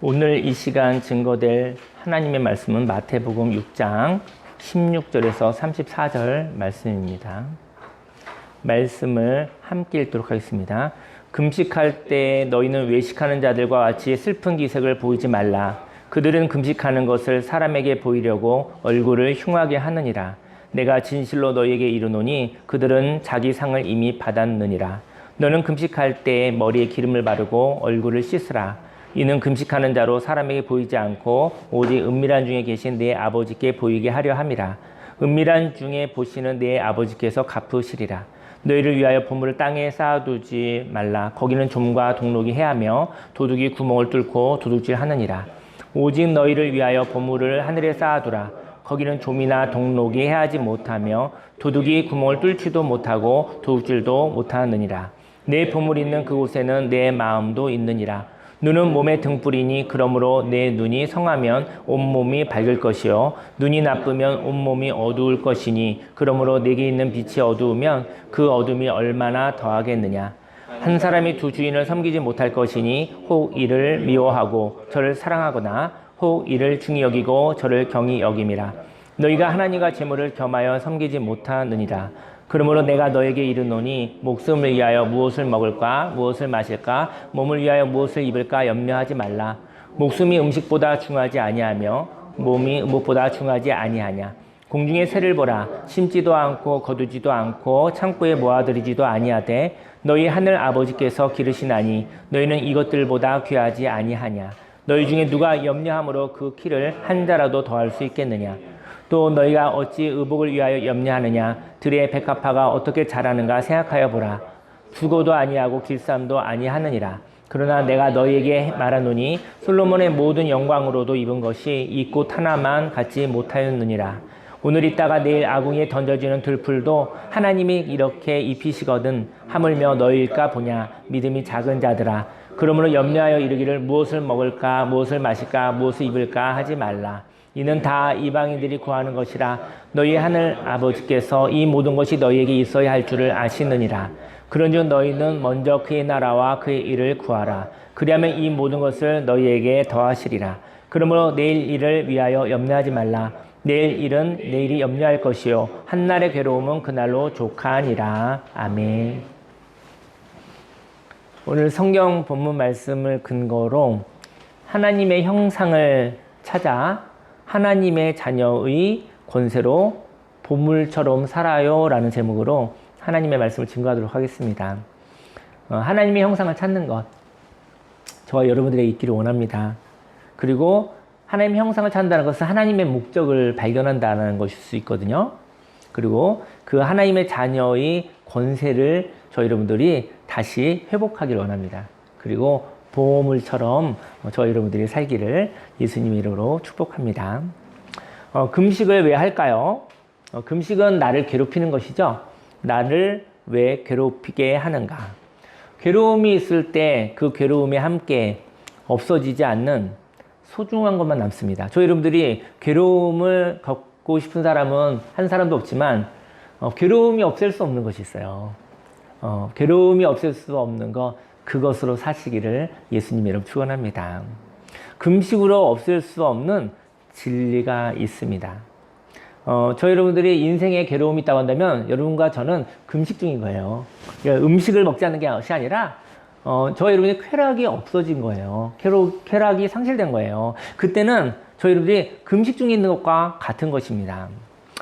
오늘 이 시간 증거될 하나님의 말씀은 마태복음 6장 16절에서 34절 말씀입니다. 말씀을 함께 읽도록 하겠습니다. 금식할 때 너희는 외식하는 자들과 같이 슬픈 기색을 보이지 말라. 그들은 금식하는 것을 사람에게 보이려고 얼굴을 흉하게 하느니라. 내가 진실로 너희에게 이르노니 그들은 자기 상을 이미 받았느니라. 너는 금식할 때 머리에 기름을 바르고 얼굴을 씻으라. 이는 금식하는 자로 사람에게 보이지 않고 오직 은밀한 중에 계신 내 아버지께 보이게 하려 함이라. 은밀한 중에 보시는 내 아버지께서 갚으시리라. 너희를 위하여 보물을 땅에 쌓아두지 말라. 거기는 좀과 동록이 해하며 도둑이 구멍을 뚫고 도둑질하느니라. 오직 너희를 위하여 보물을 하늘에 쌓아두라. 거기는 좀이나 동록이 해하지 못하며 도둑이 구멍을 뚫지도 못하고 도둑질도 못하느니라. 내 보물이 있는 그곳에는 내 마음도 있느니라. 눈은 몸의 등불이니 그러므로 내 눈이 성하면 온몸이 밝을 것이요 눈이 나쁘면 온몸이 어두울 것이니 그러므로 내게 있는 빛이 어두우면 그 어둠이 얼마나 더하겠느냐. 한 사람이 두 주인을 섬기지 못할 것이니 혹 이를 미워하고 저를 사랑하거나 혹 이를 중히 여기고 저를 경히 여김이라. 너희가 하나님과 재물을 겸하여 섬기지 못하느니라. 그러므로 내가 너에게 이르노니 목숨을 위하여 무엇을 먹을까 무엇을 마실까 몸을 위하여 무엇을 입을까 염려하지 말라. 목숨이 음식보다 중하지 아니하며 몸이 음식보다 중하지 아니하냐. 공중의 새를 보라. 심지도 않고 거두지도 않고 창고에 모아들이지도 아니하되 너희 하늘 아버지께서 기르시나니 너희는 이것들보다 귀하지 아니하냐. 너희 중에 누가 염려함으로 그 키를 한 자라도 더할 수 있겠느냐. 또 너희가 어찌 의복을 위하여 염려하느냐. 들의 백합화가 어떻게 자라는가 생각하여 보라. 죽어도 아니하고 길쌈도 아니하느니라. 그러나 내가 너희에게 말하노니 솔로몬의 모든 영광으로도 입은 것이 이 꽃 하나만 갖지 못하였느니라. 오늘 있다가 내일 아궁이에 던져지는 들풀도 하나님이 이렇게 입히시거든 하물며 너희일까 보냐. 믿음이 작은 자들아. 그러므로 염려하여 이르기를 무엇을 먹을까 무엇을 마실까 무엇을 입을까 하지 말라. 이는 다 이방인들이 구하는 것이라. 너희 하늘 아버지께서 이 모든 것이 너희에게 있어야 할 줄을 아시느니라. 그런즉 너희는 먼저 그의 나라와 그의 일을 구하라. 그리하면 이 모든 것을 너희에게 더하시리라. 그러므로 내일 일을 위하여 염려하지 말라. 내일 일은 내일이 염려할 것이요 한날의 괴로움은 그날로 족하니라. 아멘. 오늘 성경 본문 말씀을 근거로 하나님의 형상을 찾아 하나님의 자녀의 권세로 보물처럼 살아요 라는 제목으로 하나님의 말씀을 증거하도록 하겠습니다. 하나님의 형상을 찾는 것 저와 여러분들에게 있기를 원합니다. 그리고 하나님의 형상을 찾는다는 것은 하나님의 목적을 발견한다는 것일 수 있거든요. 그리고 그 하나님의 자녀의 권세를 저희 여러분들이 다시 회복하기를 원합니다. 그리고 보물처럼 저희 여러분들이 살기를 예수님 이름으로 축복합니다. 금식을 왜 할까요? 금식은 나를 괴롭히는 것이죠. 나를 왜 괴롭히게 하는가? 괴로움이 있을 때 그 괴로움에 함께 없어지지 않는 소중한 것만 남습니다. 저희 여러분들이 괴로움을 겪고 싶은 사람은 한 사람도 없지만 괴로움이 없앨 수 없는 것이 있어요. 괴로움이 없앨 수 없는 것 그것으로 사시기를 예수님 이름 축원합니다. 금식으로 없앨 수 없는 진리가 있습니다. 저희 여러분들이 인생에 괴로움이 있다고 한다면 여러분과 저는 금식 중인 거예요. 그러니까 음식을 먹지 않는 것이 아니라 저희 여러분의 쾌락이 없어진 거예요. 쾌락이 상실된 거예요. 그때는 저희 여러분들이 금식 중에 있는 것과 같은 것입니다.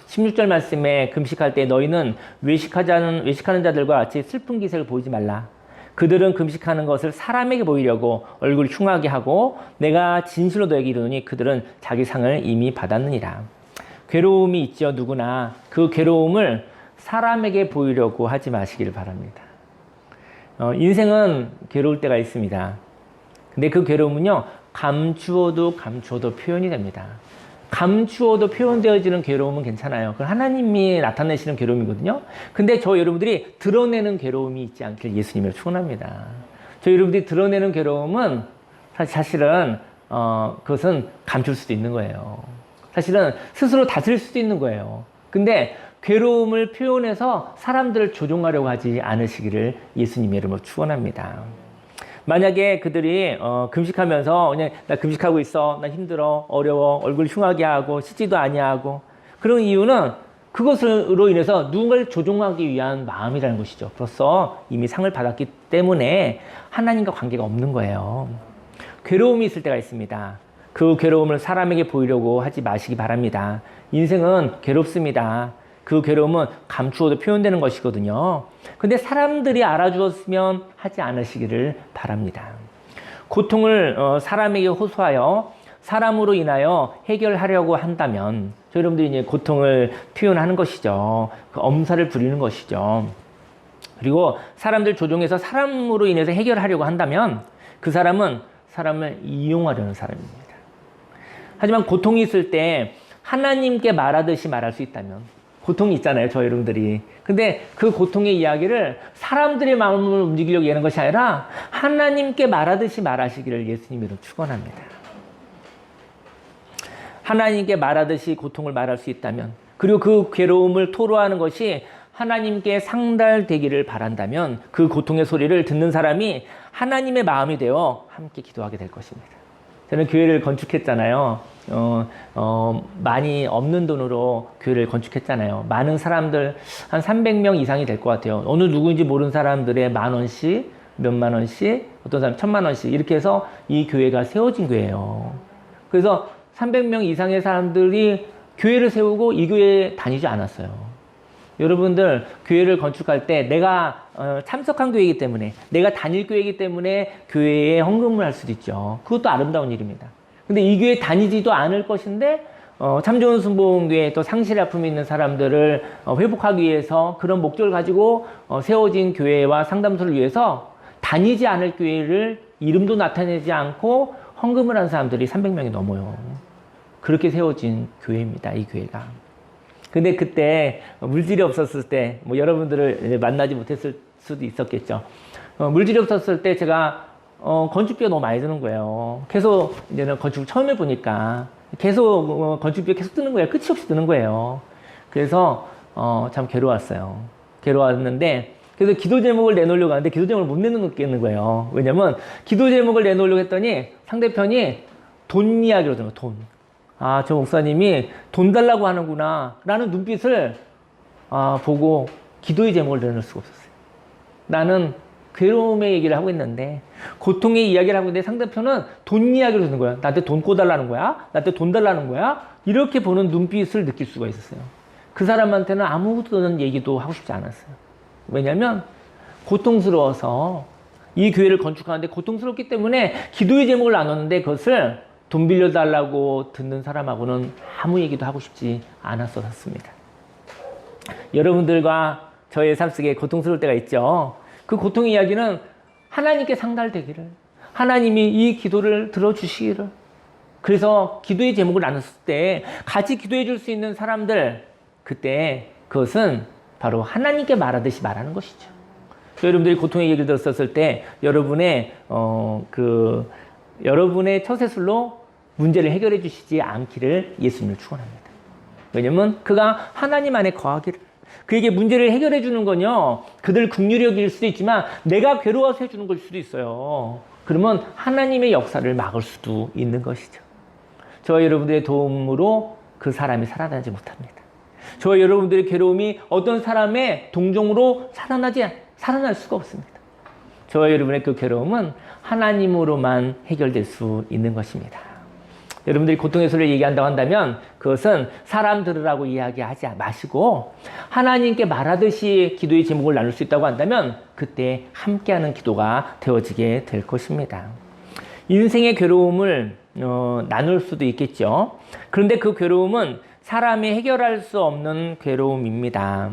16절 말씀에 금식할 때 너희는 외식하는 자들과 같이 슬픈 기색을 보이지 말라. 그들은 금식하는 것을 사람에게 보이려고 얼굴 흉하게 하고 내가 진실로 너에게 이르노니 그들은 자기 상을 이미 받았느니라. 괴로움이 있죠. 누구나 그 괴로움을 사람에게 보이려고 하지 마시기를 바랍니다. 인생은 괴로울 때가 있습니다. 근데 그 괴로움은요 감추어도 표현이 됩니다. 감추어도 표현되어지는 괴로움은 괜찮아요. 그건 하나님이 나타내시는 괴로움이거든요. 근데 저 여러분들이 드러내는 괴로움이 있지 않길 예수님을 축원합니다. 저 여러분들이 드러내는 괴로움은 사실은 그것은 감출 수도 있는 거예요. 사실은 스스로 다스릴 수도 있는 거예요. 근데 괴로움을 표현해서 사람들을 조종하려고 하지 않으시기를 예수님의 이름으로 축원합니다. 만약에 그들이 금식하면서 그냥 나 금식하고 있어, 나 힘들어, 어려워, 얼굴 흉하게 하고 씻지도 아니하고 그런 이유는 그것으로 인해서 누군가를 조종하기 위한 마음이라는 것이죠. 벌써 이미 상을 받았기 때문에 하나님과 관계가 없는 거예요. 괴로움이 있을 때가 있습니다. 그 괴로움을 사람에게 보이려고 하지 마시기 바랍니다. 인생은 괴롭습니다. 그 괴로움은 감추어도 표현되는 것이거든요. 근데 사람들이 알아주었으면 하지 않으시기를 바랍니다. 고통을 사람에게 호소하여 사람으로 인하여 해결하려고 한다면 여러분들이 이제 고통을 표현하는 것이죠. 그 엄살을 부리는 것이죠. 그리고 사람들 조종해서 사람으로 인해서 해결하려고 한다면 그 사람은 사람을 이용하려는 사람입니다. 하지만 고통이 있을 때 하나님께 말하듯이 말할 수 있다면 고통이 있잖아요, 저 여러분들이. 근데 그 고통의 이야기를 사람들의 마음을 움직이려고 하는 것이 아니라 하나님께 말하듯이 말하시기를 예수님으로 축원합니다. 하나님께 말하듯이 고통을 말할 수 있다면, 그리고 그 괴로움을 토로하는 것이 하나님께 상달되기를 바란다면 그 고통의 소리를 듣는 사람이 하나님의 마음이 되어 함께 기도하게 될 것입니다. 저는 교회를 건축했잖아요. 많이 없는 돈으로 교회를 건축했잖아요. 많은 사람들, 한 300명 이상이 될 것 같아요. 어느 누구인지 모르는 사람들의 10,000원씩, 몇만 원씩, 어떤 사람 1,000만 원씩, 이렇게 해서 이 교회가 세워진 교회예요. 그래서 300명 이상의 사람들이 교회를 세우고 이 교회에 다니지 않았어요. 여러분들 교회를 건축할 때 내가 참석한 교회이기 때문에, 내가 다닐 교회이기 때문에 교회에 헌금을 할 수도 있죠. 그것도 아름다운 일입니다. 근데 이 교회에 다니지도 않을 것인데 참 좋은 순복음교회 또 상실의 아픔이 있는 사람들을 회복하기 위해서 그런 목적을 가지고 세워진 교회와 상담소를 위해서 다니지 않을 교회를 이름도 나타내지 않고 헌금을 한 사람들이 300명이 넘어요. 그렇게 세워진 교회입니다, 이 교회가. 근데 그때 물질이 없었을 때, 뭐 여러분들을 만나지 못했을 수도 있었겠죠. 물질이 없었을 때 제가 건축비가 너무 많이 드는 거예요. 계속 이제는 건축을 처음 해보니까 계속 건축비가 계속 드는 거예요. 끝이 없이 드는 거예요. 그래서 참 괴로웠어요. 괴로웠는데 그래서 기도 제목을 내놓으려고 하는데 기도 제목을 못 내놓겠는 거예요. 왜냐면 기도 제목을 내놓으려고 했더니 상대편이 돈 이야기로 들어요. 돈. 아, 저 목사님이 돈 달라고 하는구나 라는 눈빛을 보고 기도의 제목을 내놓을 수가 없었어요. 나는 괴로움의 얘기를 하고 있는데, 고통의 이야기를 하고 있는데 상대편은 돈 이야기를 하는 거야. 나한테 돈 꿔달라는 거야? 나한테 돈 달라는 거야? 이렇게 보는 눈빛을 느낄 수가 있었어요. 그 사람한테는 아무것도 얘기도 하고 싶지 않았어요. 왜냐면 고통스러워서, 이 교회를 건축하는데 고통스럽기 때문에 기도의 제목을 나눴는데 그것을 돈 빌려달라고 듣는 사람하고는 아무 얘기도 하고 싶지 않았었습니다. 여러분들과 저의 삶 속에 고통스러울 때가 있죠. 그 고통의 이야기는 하나님께 상달되기를, 하나님이 이 기도를 들어주시기를, 그래서 기도의 제목을 나눴을 때 같이 기도해 줄 수 있는 사람들, 그때 그것은 바로 하나님께 말하듯이 말하는 것이죠. 여러분들이 고통의 얘기를 들었을 때 여러분의 여러분의 처세술로 문제를 해결해 주시지 않기를 예수님을 축원합니다. 왜냐면 그가 하나님 안에 거하기를, 그에게 문제를 해결해 주는 건요, 그들 긍휼히 여길 수도 있지만 내가 괴로워서 해주는 걸 수도 있어요. 그러면 하나님의 역사를 막을 수도 있는 것이죠. 저와 여러분들의 도움으로 그 사람이 살아나지 못합니다. 저와 여러분들의 괴로움이 어떤 사람의 동정으로 살아날 수가 없습니다. 저와 여러분의 그 괴로움은 하나님으로만 해결될 수 있는 것입니다. 여러분들이 고통의 소리를 얘기한다고 한다면 그것은 사람 들으라고 이야기하지 마시고 하나님께 말하듯이 기도의 제목을 나눌 수 있다고 한다면 그때 함께하는 기도가 되어지게 될 것입니다. 인생의 괴로움을 나눌 수도 있겠죠. 그런데 그 괴로움은 사람이 해결할 수 없는 괴로움입니다.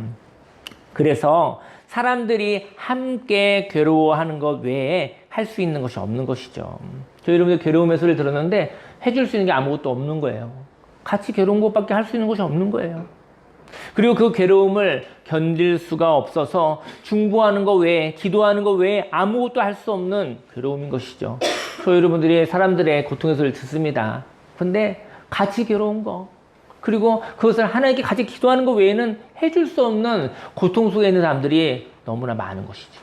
그래서 사람들이 함께 괴로워하는 것 외에 할 수 있는 것이 없는 것이죠. 저 여러분들 괴로움의 소리를 들었는데 해줄 수 있는 게 아무것도 없는 거예요. 같이 괴로운 것밖에 할 수 있는 것이 없는 거예요. 그리고 그 괴로움을 견딜 수가 없어서 중보하는 것 외에, 기도하는 것 외에 아무것도 할 수 없는 괴로움인 것이죠. 저 여러분들이 사람들의 고통의 소리를 듣습니다. 근데 같이 괴로운 거, 그리고 그것을 하나님께 같이 기도하는 것 외에는 해줄 수 없는 고통 속에 있는 사람들이 너무나 많은 것이죠.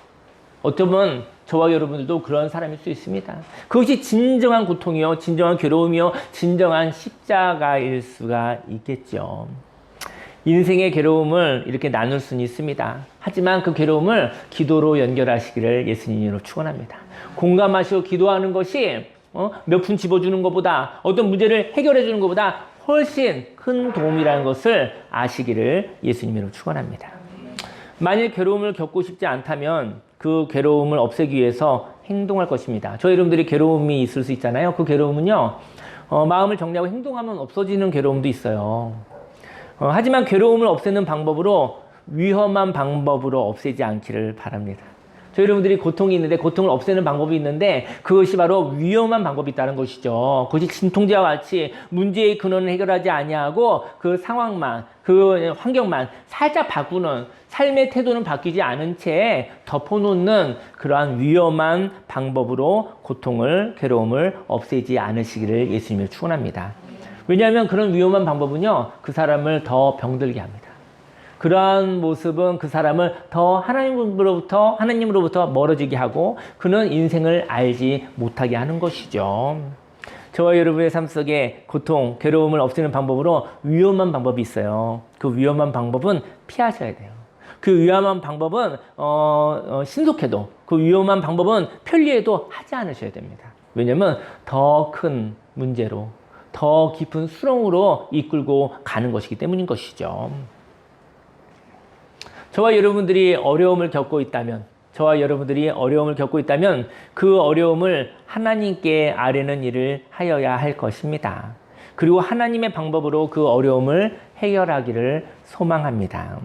어쩌면 저와 여러분들도 그런 사람일 수 있습니다. 그것이 진정한 고통이요, 진정한 괴로움이요, 진정한 십자가일 수가 있겠죠. 인생의 괴로움을 이렇게 나눌 수는 있습니다. 하지만 그 괴로움을 기도로 연결하시기를 예수님으로 축원합니다. 공감하시고 기도하는 것이 몇 푼 집어주는 것보다, 어떤 문제를 해결해 주는 것보다 훨씬 큰 도움이라는 것을 아시기를 예수님으로 축원합니다. 만일 괴로움을 겪고 싶지 않다면 그 괴로움을 없애기 위해서 행동할 것입니다. 저희 여러분들이 괴로움이 있을 수 있잖아요. 그 괴로움은요, 마음을 정리하고 행동하면 없어지는 괴로움도 있어요. 하지만 괴로움을 없애는 방법으로, 위험한 방법으로 없애지 않기를 바랍니다. 저희 여러분들이 고통이 있는데 고통을 없애는 방법이 있는데 그것이 바로 위험한 방법이 있다는 것이죠. 그것이 진통제와 같이 문제의 근원을 해결하지 아니하고 그 상황만, 그 환경만 살짝 바꾸는, 삶의 태도는 바뀌지 않은 채 덮어놓는 그러한 위험한 방법으로 고통을, 괴로움을 없애지 않으시기를 예수님을 축원합니다. 왜냐하면 그런 위험한 방법은요, 그 사람을 더 병들게 합니다. 그러한 모습은 그 사람을 더 하나님으로부터 멀어지게 하고 그는 인생을 알지 못하게 하는 것이죠. 저와 여러분의 삶 속에 고통, 괴로움을 없애는 방법으로 위험한 방법이 있어요. 그 위험한 방법은 피하셔야 돼요. 그 위험한 방법은 신속해도, 그 위험한 방법은 편리해도 하지 않으셔야 됩니다. 왜냐하면 더 큰 문제로, 더 깊은 수렁으로 이끌고 가는 것이기 때문인 것이죠. 저와 여러분들이 어려움을 겪고 있다면 그 어려움을 하나님께 아뢰는 일을 하여야 할 것입니다. 그리고 하나님의 방법으로 그 어려움을 해결하기를 소망합니다.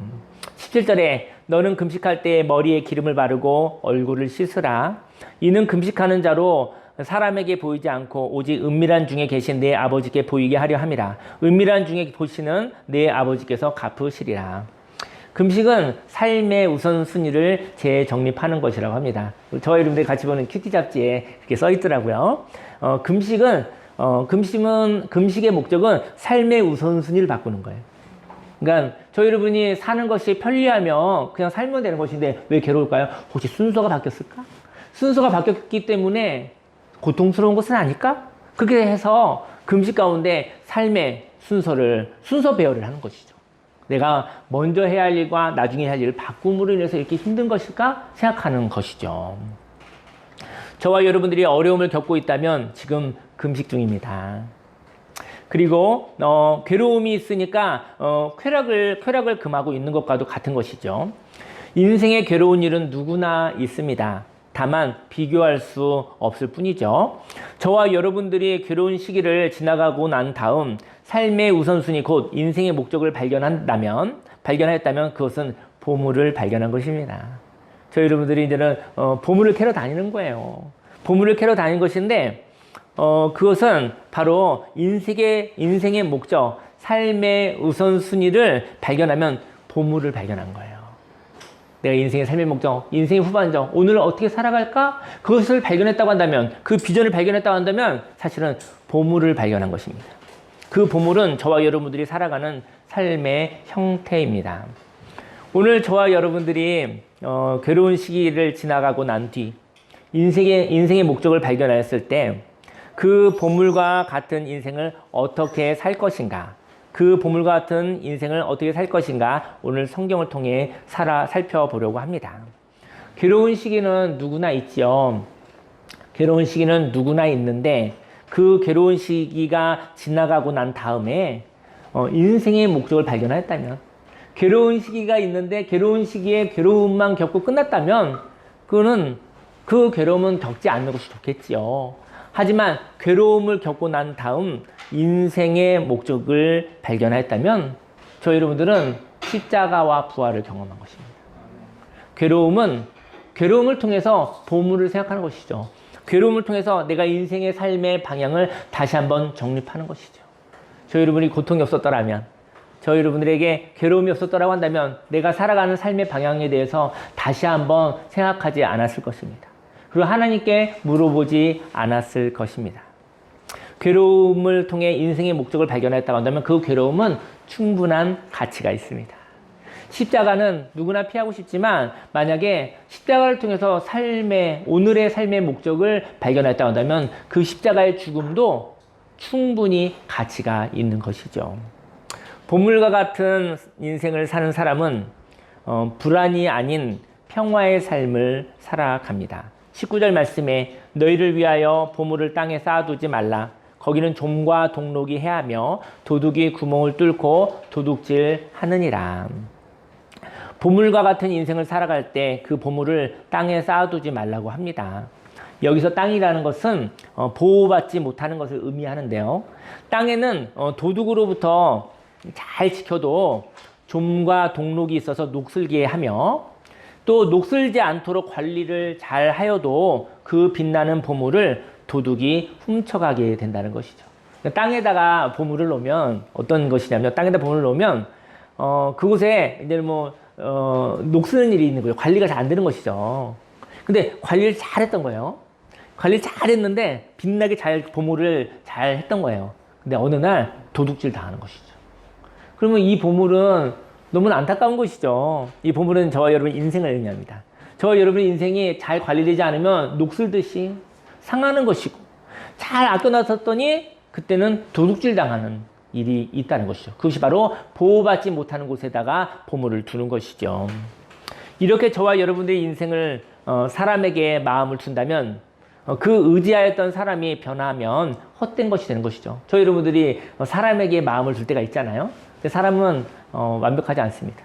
17절에 너는 금식할 때 머리에 기름을 바르고 얼굴을 씻으라. 이는 금식하는 자로 사람에게 보이지 않고 오직 은밀한 중에 계신 내 아버지께 보이게 하려 함이라. 은밀한 중에 보시는 내 아버지께서 갚으시리라. 금식은 삶의 우선순위를 재정립하는 것이라고 합니다. 저와 여러분들이 같이 보는 큐티 잡지에 그렇게 써 있더라고요. 금식의 목적은 삶의 우선순위를 바꾸는 거예요. 그러니까 저희 여러분이 사는 것이 편리하면 그냥 살면 되는 것인데 왜 괴로울까요? 혹시 순서가 바뀌었을까? 순서가 바뀌었기 때문에 고통스러운 것은 아닐까? 그렇게 해서 금식 가운데 삶의 순서 배열을 하는 것이죠. 내가 먼저 해야 할 일과 나중에 해야 할 일을 바꿈으로 인해서 이렇게 힘든 것일까 생각하는 것이죠. 저와 여러분들이 어려움을 겪고 있다면 지금 금식 중입니다. 그리고 괴로움이 있으니까 쾌락을 금하고 있는 것과도 같은 것이죠. 인생의 괴로운 일은 누구나 있습니다. 다만 비교할 수 없을 뿐이죠. 저와 여러분들이 괴로운 시기를 지나가고 난 다음 삶의 우선순위 곧 인생의 목적을 발견하였다면 그것은 보물을 발견한 것입니다. 저희 여러분들이 이제는 보물을 캐러 다니는 거예요. 보물을 캐러 다니는 것인데 그것은 바로 인생의 목적, 삶의 우선순위를 발견하면 보물을 발견한 거예요. 내가 인생의 삶의 목적, 인생의 후반적, 오늘 어떻게 살아갈까? 그것을 발견했다고 한다면, 그 비전을 발견했다고 한다면 사실은 보물을 발견한 것입니다. 그 보물은 저와 여러분들이 살아가는 삶의 형태입니다. 오늘 저와 여러분들이 괴로운 시기를 지나가고 난 뒤 인생의 목적을 발견하였을 때 그 보물과 같은 인생을 어떻게 살 것인가, 그 보물과 같은 인생을 어떻게 살 것인가 오늘 성경을 통해 살펴보려고 합니다. 괴로운 시기는 누구나 있지요. 괴로운 시기는 누구나 있는데 그 괴로운 시기가 지나가고 난 다음에 인생의 목적을 발견했다면, 괴로운 시기가 있는데 괴로운 시기에 괴로움만 겪고 끝났다면 그 괴로움은 겪지 않는 것이 좋겠지요. 하지만 괴로움을 겪고 난 다음 인생의 목적을 발견했다면 저희 여러분들은 십자가와 부활을 경험한 것입니다. 괴로움을 통해서 보물을 생각하는 것이죠. 괴로움을 통해서 내가 인생의 삶의 방향을 다시 한번 정립하는 것이죠. 저희 여러분이 고통이 없었더라면, 저희 여러분들에게 괴로움이 없었더라고 한다면 내가 살아가는 삶의 방향에 대해서 다시 한번 생각하지 않았을 것입니다. 그리고 하나님께 물어보지 않았을 것입니다. 괴로움을 통해 인생의 목적을 발견했다고 한다면 그 괴로움은 충분한 가치가 있습니다. 십자가는 누구나 피하고 싶지만 만약에 십자가를 통해서 오늘의 삶의 목적을 발견했다고 한다면 그 십자가의 죽음도 충분히 가치가 있는 것이죠. 보물과 같은 인생을 사는 사람은 불안이 아닌 평화의 삶을 살아갑니다. 19절 말씀에 너희를 위하여 보물을 땅에 쌓아두지 말라. 거기는 좀과 동록이 해하며 도둑이 구멍을 뚫고 도둑질 하느니라. 보물과 같은 인생을 살아갈 때 그 보물을 땅에 쌓아두지 말라고 합니다. 여기서 땅이라는 것은 보호받지 못하는 것을 의미하는데요. 땅에는 도둑으로부터 잘 지켜도 좀과 동록이 있어서 녹슬게 하며 또 녹슬지 않도록 관리를 잘 하여도 그 빛나는 보물을 도둑이 훔쳐가게 된다는 것이죠. 땅에다가 보물을 놓으면 어떤 것이냐면 땅에다 보물을 놓으면 그곳에 이제 녹슬는 일이 있는 거예요. 관리가 잘 안 되는 것이죠. 근데 관리를 잘 했던 거예요. 관리 잘 했는데 빛나게 보물을 잘 했던 거예요. 근데 어느 날 도둑질 당하는 것이죠. 그러면 이 보물은 너무나 안타까운 것이죠. 이 보물은 저와 여러분의 인생을 의미합니다. 저와 여러분의 인생이 잘 관리되지 않으면 녹슬듯이 상하는 것이고 잘 아껴놨었더니 그때는 도둑질 당하는 일이 있다는 것이죠. 그것이 바로 보호받지 못하는 곳에다가 보물을 두는 것이죠. 이렇게 저와 여러분들의 인생을 사람에게 마음을 준다면 그 의지하였던 사람이 변하면 헛된 것이 되는 것이죠. 저희 여러분들이 사람에게 마음을 줄 때가 있잖아요. 근데 사람은 완벽하지 않습니다.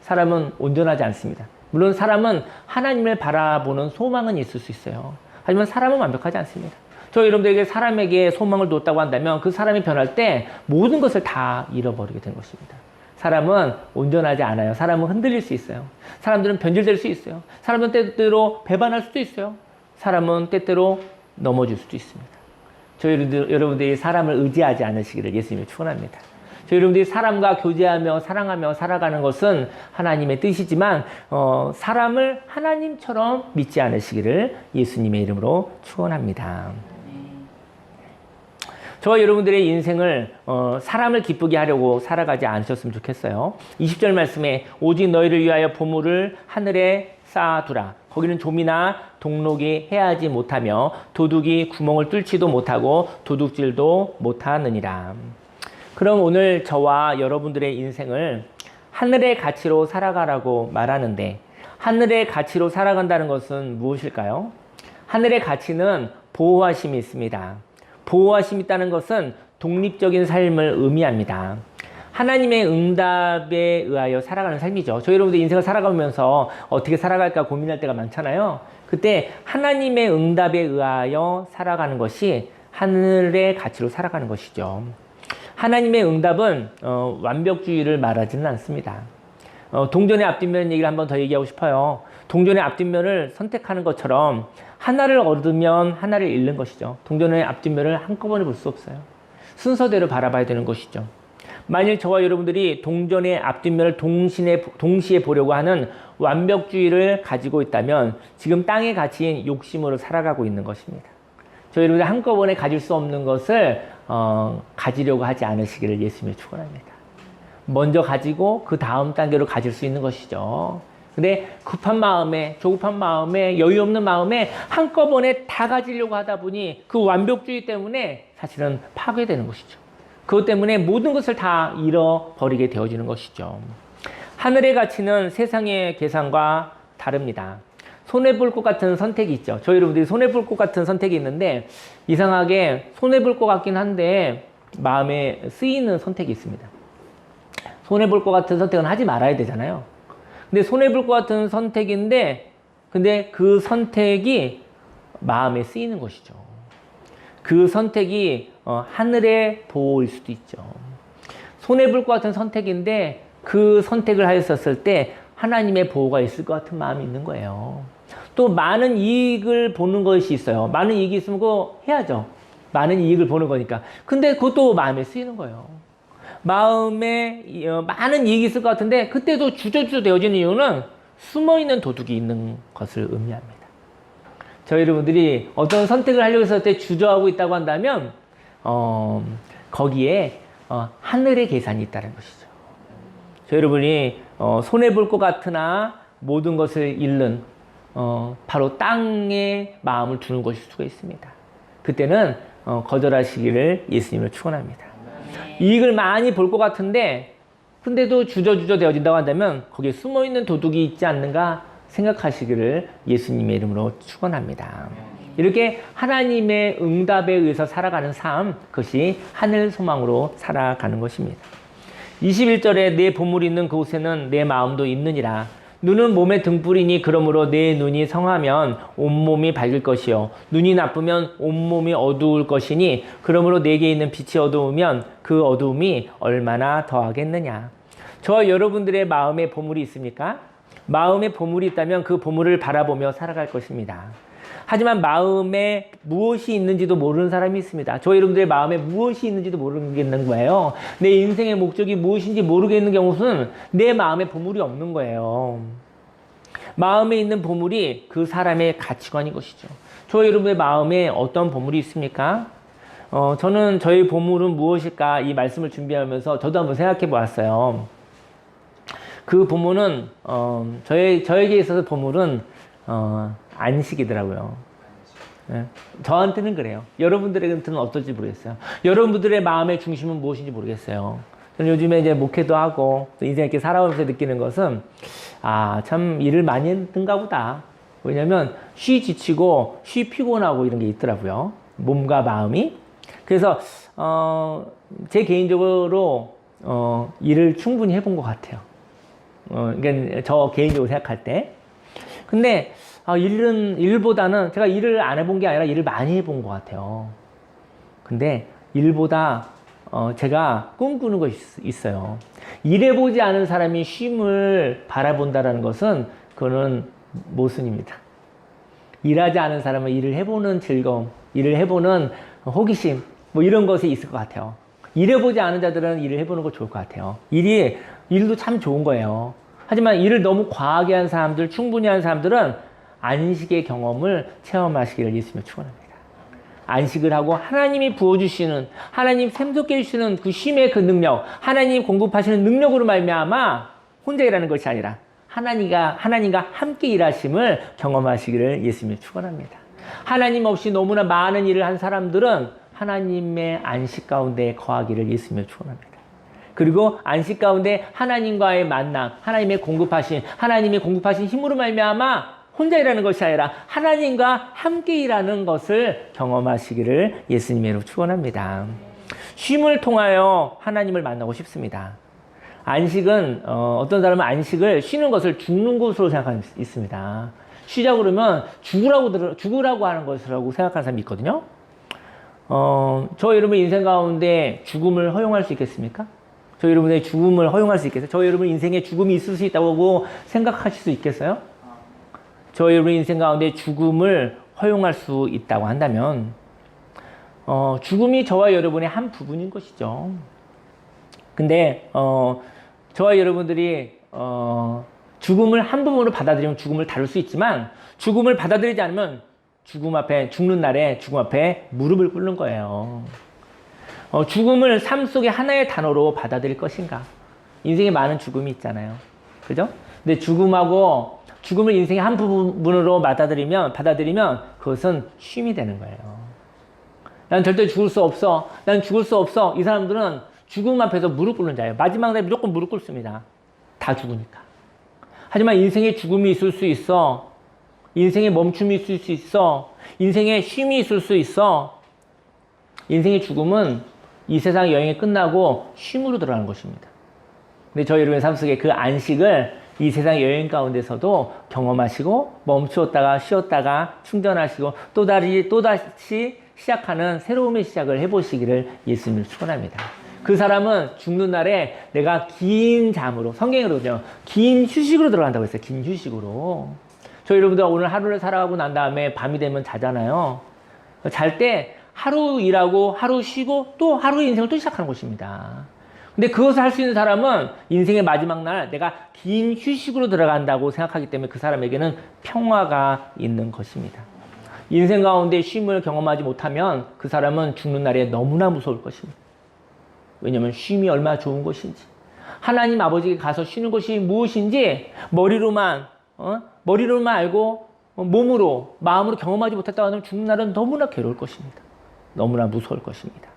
사람은 온전하지 않습니다. 물론 사람은 하나님을 바라보는 소망은 있을 수 있어요. 하지만 사람은 완벽하지 않습니다. 저희 여러분들에게 사람에게 소망을 뒀다고 한다면 그 사람이 변할 때 모든 것을 다 잃어버리게 되는 것입니다. 사람은 온전하지 않아요. 사람은 흔들릴 수 있어요. 사람들은 변질될 수 있어요. 사람은 때때로 배반할 수도 있어요. 사람은 때때로 넘어질 수도 있습니다. 저희 여러분들이 사람을 의지하지 않으시기를 예수님이 축원합니다. 저희 여러분들이 사람과 교제하며 사랑하며 살아가는 것은 하나님의 뜻이지만 사람을 하나님처럼 믿지 않으시기를 예수님의 이름으로 축원합니다. 저와 여러분들의 인생을 사람을 기쁘게 하려고 살아가지 않으셨으면 좋겠어요. 20절 말씀에 오직 너희를 위하여 보물을 하늘에 쌓아두라. 거기는 좀이나 동록이 해하지 못하며 도둑이 구멍을 뚫지도 못하고 도둑질도 못하느니라. 그럼 오늘 저와 여러분들의 인생을 하늘의 가치로 살아가라고 말하는데 하늘의 가치로 살아간다는 것은 무엇일까요? 하늘의 가치는 보호하심이 있습니다. 보호하심이 있다는 것은 독립적인 삶을 의미합니다. 하나님의 응답에 의하여 살아가는 삶이죠. 저희 여러분들 인생을 살아가면서 어떻게 살아갈까 고민할 때가 많잖아요. 그때 하나님의 응답에 의하여 살아가는 것이 하늘의 가치로 살아가는 것이죠. 하나님의 응답은 완벽주의를 말하지는 않습니다. 동전의 앞뒷면 얘기를 한번 더 얘기하고 싶어요. 동전의 앞뒷면을 선택하는 것처럼 하나를 얻으면 하나를 잃는 것이죠. 동전의 앞뒷면을 한꺼번에 볼 수 없어요. 순서대로 바라봐야 되는 것이죠. 만일 저와 여러분들이 동전의 앞뒷면을 동시에 보려고 하는 완벽주의를 가지고 있다면 지금 땅의 가치인 욕심으로 살아가고 있는 것입니다. 저희 여러분들 한꺼번에 가질 수 없는 것을 가지려고 하지 않으시기를 예수님이 축원합니다. 먼저 가지고 그 다음 단계로 가질 수 있는 것이죠. 근데 급한 마음에, 조급한 마음에, 여유 없는 마음에 한꺼번에 다 가지려고 하다 보니 그 완벽주의 때문에 사실은 파괴되는 것이죠. 그것 때문에 모든 것을 다 잃어버리게 되어지는 것이죠. 하늘의 가치는 세상의 계산과 다릅니다. 손해볼 것 같은 선택이 있죠. 저희 여러분들이 손해볼 것 같은 선택이 있는데 이상하게 손해볼 것 같긴 한데 마음에 쓰이는 선택이 있습니다. 손해볼 것 같은 선택은 하지 말아야 되잖아요. 근데 손해볼 것 같은 선택인데 근데 그 선택이 마음에 쓰이는 것이죠. 그 선택이 하늘의 보호일 수도 있죠. 손해볼 것 같은 선택인데 그 선택을 하였었을 때 하나님의 보호가 있을 것 같은 마음이 있는 거예요. 또 많은 이익을 보는 것이 있어요. 많은 이익이 있으면 그거 해야죠. 많은 이익을 보는 거니까. 근데 그것도 마음에 쓰이는 거예요. 마음에 많은 이익이 있을 것 같은데 그때도 주저주저 되어지는 이유는 숨어있는 도둑이 있는 것을 의미합니다. 저희 여러분들이 어떤 선택을 하려고 했을 때 주저하고 있다고 한다면 거기에 하늘의 계산이 있다는 것이죠. 저희 여러분이 손해볼 것 같으나 모든 것을 잃는 바로 땅에 마음을 두는 것일 수가 있습니다. 그때는 거절하시기를 예수님을 축원합니다. 이익을 많이 볼 것 같은데 근데도 주저주저 되어진다고 한다면 거기에 숨어있는 도둑이 있지 않는가 생각하시기를 예수님의 이름으로 축원합니다. 이렇게 하나님의 응답에 의해서 살아가는 삶, 그것이 하늘 소망으로 살아가는 것입니다. 21절에 내 보물이 있는 그곳에는 내 마음도 있느니라. 눈은 몸의 등불이니 그러므로 내 눈이 성하면 온몸이 밝을 것이요 눈이 나쁘면 온몸이 어두울 것이니 그러므로 내게 있는 빛이 어두우면 그 어두움이 얼마나 더하겠느냐. 저와 여러분들의 마음에 보물이 있습니까? 마음에 보물이 있다면 그 보물을 바라보며 살아갈 것입니다. 하지만 마음에 무엇이 있는지도 모르는 사람이 있습니다. 저 여러분들의 마음에 무엇이 있는지도 모르겠는 거예요. 내 인생의 목적이 무엇인지 모르겠는 경우는 내 마음에 보물이 없는 거예요. 마음에 있는 보물이 그 사람의 가치관인 것이죠. 저 여러분의 마음에 어떤 보물이 있습니까? 저는 저의 보물은 무엇일까 이 말씀을 준비하면서 저도 한번 생각해 보았어요. 그 보물은 저에게 있어서 보물은 안식이더라고요. 네. 저한테는 그래요. 여러분들에게는 어떨지 모르겠어요. 여러분들의 마음의 중심은 무엇인지 모르겠어요. 저는 요즘에 이제 목회도 하고 또 인생 이렇게 살아오면서 느끼는 것은 참 일을 많이 했던가 보다. 왜냐면 쉬 지치고 쉬 피곤하고 이런 게 있더라고요. 몸과 마음이. 그래서 제 개인적으로 일을 충분히 해본 것 같아요. 그러니까 저 개인적으로 생각할 때. 근데 일보다는 제가 일을 안 해본 게 아니라 일을 많이 해본 것 같아요. 근데 일보다 제가 꿈꾸는 것이 있어요. 일해보지 않은 사람이 쉼을 바라본다는 것은 그거는 모순입니다. 일하지 않은 사람은 일을 해보는 즐거움, 일을 해보는 호기심 뭐 이런 것이 있을 것 같아요. 일해보지 않은 자들은 일을 해보는 거 좋을 것 같아요. 일도 참 좋은 거예요. 하지만 일을 너무 과하게 한 사람들, 충분히 한 사람들은 안식의 경험을 체험하시기를 예수님을 축원합니다. 안식을 하고 하나님이 부어주시는, 하나님 샘솟게 해주시는 그 쉼의 그 능력, 하나님 공급하시는 능력으로 말미암아 혼자 일하는 것이 아니라 하나님과 함께 일하심을 경험하시기를 예수님을 축원합니다. 하나님 없이 너무나 많은 일을 한 사람들은 하나님의 안식 가운데 거하기를 예수님을 축원합니다. 그리고 안식 가운데 하나님과의 만남, 하나님이 공급하신 힘으로 말미암아 혼자 일하는 것이 아니라 하나님과 함께 일하는 것을 경험하시기를 예수님으로 축원합니다. 쉼을 통하여 하나님을 만나고 싶습니다. 안식은 어떤 사람은 안식을 쉬는 것을 죽는 것으로 생각하는 사람이 있습니다. 쉬자 그러면 죽으라고 하는 것이라고 생각하는 사람이 있거든요. 저 여러분 인생 가운데 죽음을 허용할 수 있겠습니까? 저 여러분의 죽음을 허용할 수 있겠어요? 저 여러분 인생에 죽음이 있을 수 있다고 생각하실 수 있겠어요? 저 여러분 인생 가운데 죽음을 허용할 수 있다고 한다면 죽음이 저와 여러분의 한 부분인 것이죠. 근데 저와 여러분들이 죽음을 한 부분으로 받아들이면 죽음을 다룰 수 있지만 죽음을 받아들이지 않으면 죽는 날에 죽음 앞에 무릎을 꿇는 거예요. 죽음을 삶 속의 하나의 단어로 받아들일 것인가? 인생에 많은 죽음이 있잖아요. 그죠? 근데 죽음을 인생의 한 부분으로 받아들이면 그것은 쉼이 되는 거예요. 난 절대 죽을 수 없어. 난 죽을 수 없어. 이 사람들은 죽음 앞에서 무릎 꿇는 자예요. 마지막 날에 무조건 무릎 꿇습니다. 다 죽으니까. 하지만 인생에 죽음이 있을 수 있어. 인생에 멈춤이 있을 수 있어. 인생에 쉼이 있을 수 있어. 인생의 죽음은 이 세상 여행이 끝나고 쉼으로 들어가는 것입니다. 근데 저희 여러분의 삶 속에 그 안식을 이 세상 여행 가운데서도 경험하시고 멈추었다가 쉬었다가 충전하시고 또다시 시작하는 새로움의 시작을 해보시기를 예수님을 축원합니다. 그 사람은 죽는 날에 내가 긴 잠으로, 성경으로요, 긴 휴식으로 들어간다고 했어요. 긴 휴식으로. 저희 여러분들 오늘 하루를 살아가고 난 다음에 밤이 되면 자잖아요. 잘 때 하루 일하고 하루 쉬고 또 하루의 인생을 또 시작하는 것입니다. 근데 그것을 할 수 있는 사람은 인생의 마지막 날 내가 긴 휴식으로 들어간다고 생각하기 때문에 그 사람에게는 평화가 있는 것입니다. 인생 가운데 쉼을 경험하지 못하면 그 사람은 죽는 날에 너무나 무서울 것입니다. 왜냐하면 쉼이 얼마나 좋은 것인지. 하나님 아버지께 가서 쉬는 것이 무엇인지 머리로만 알고 몸으로, 마음으로 경험하지 못했다고 하면 죽는 날은 너무나 괴로울 것입니다. 너무나 무서울 것입니다.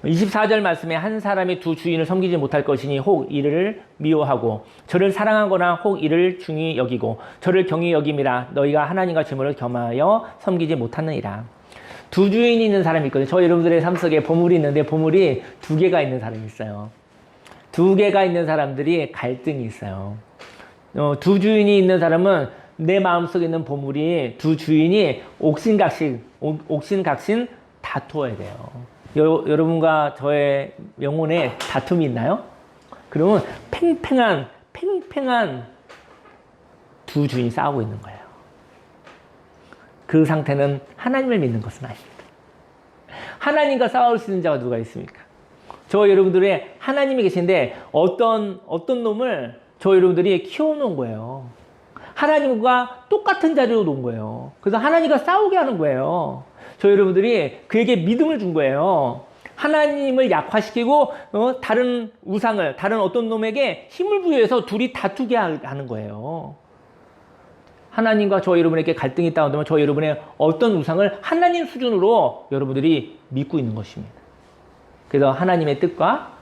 24절 말씀에 한 사람이 두 주인을 섬기지 못할 것이니 혹 이를 미워하고 저를 사랑하거나 혹 이를 중히 여기고 저를 경히 여김이라 너희가 하나님과 재물을 겸하여 섬기지 못하느니라. 두 주인이 있는 사람이 있거든요. 저 여러분들의 삶 속에 보물이 있는데 보물이 두 개가 있는 사람이 있어요. 두 개가 있는 사람들이 갈등이 있어요. 두 주인이 있는 사람은 내 마음속에 있는 보물이 두 주인이 옥신각신 다투어야 돼요. 여러분과 저의 영혼에 다툼이 있나요? 그러면 팽팽한 두 주인이 싸우고 있는 거예요. 그 상태는 하나님을 믿는 것은 아닙니다. 하나님과 싸울 수 있는 자가 누가 있습니까? 저 여러분들의 하나님이 계신데 어떤 놈을 저 여러분들이 키워놓은 거예요. 하나님과 똑같은 자리로 놓은 거예요. 그래서 하나님과 싸우게 하는 거예요. 저 여러분들이 그에게 믿음을 준 거예요. 하나님을 약화시키고 다른 우상을, 다른 어떤 놈에게 힘을 부여해서 둘이 다투게 하는 거예요. 하나님과 저 여러분에게 갈등이 있다고 하면 저 여러분의 어떤 우상을 하나님 수준으로 여러분들이 믿고 있는 것입니다. 그래서 하나님의 뜻과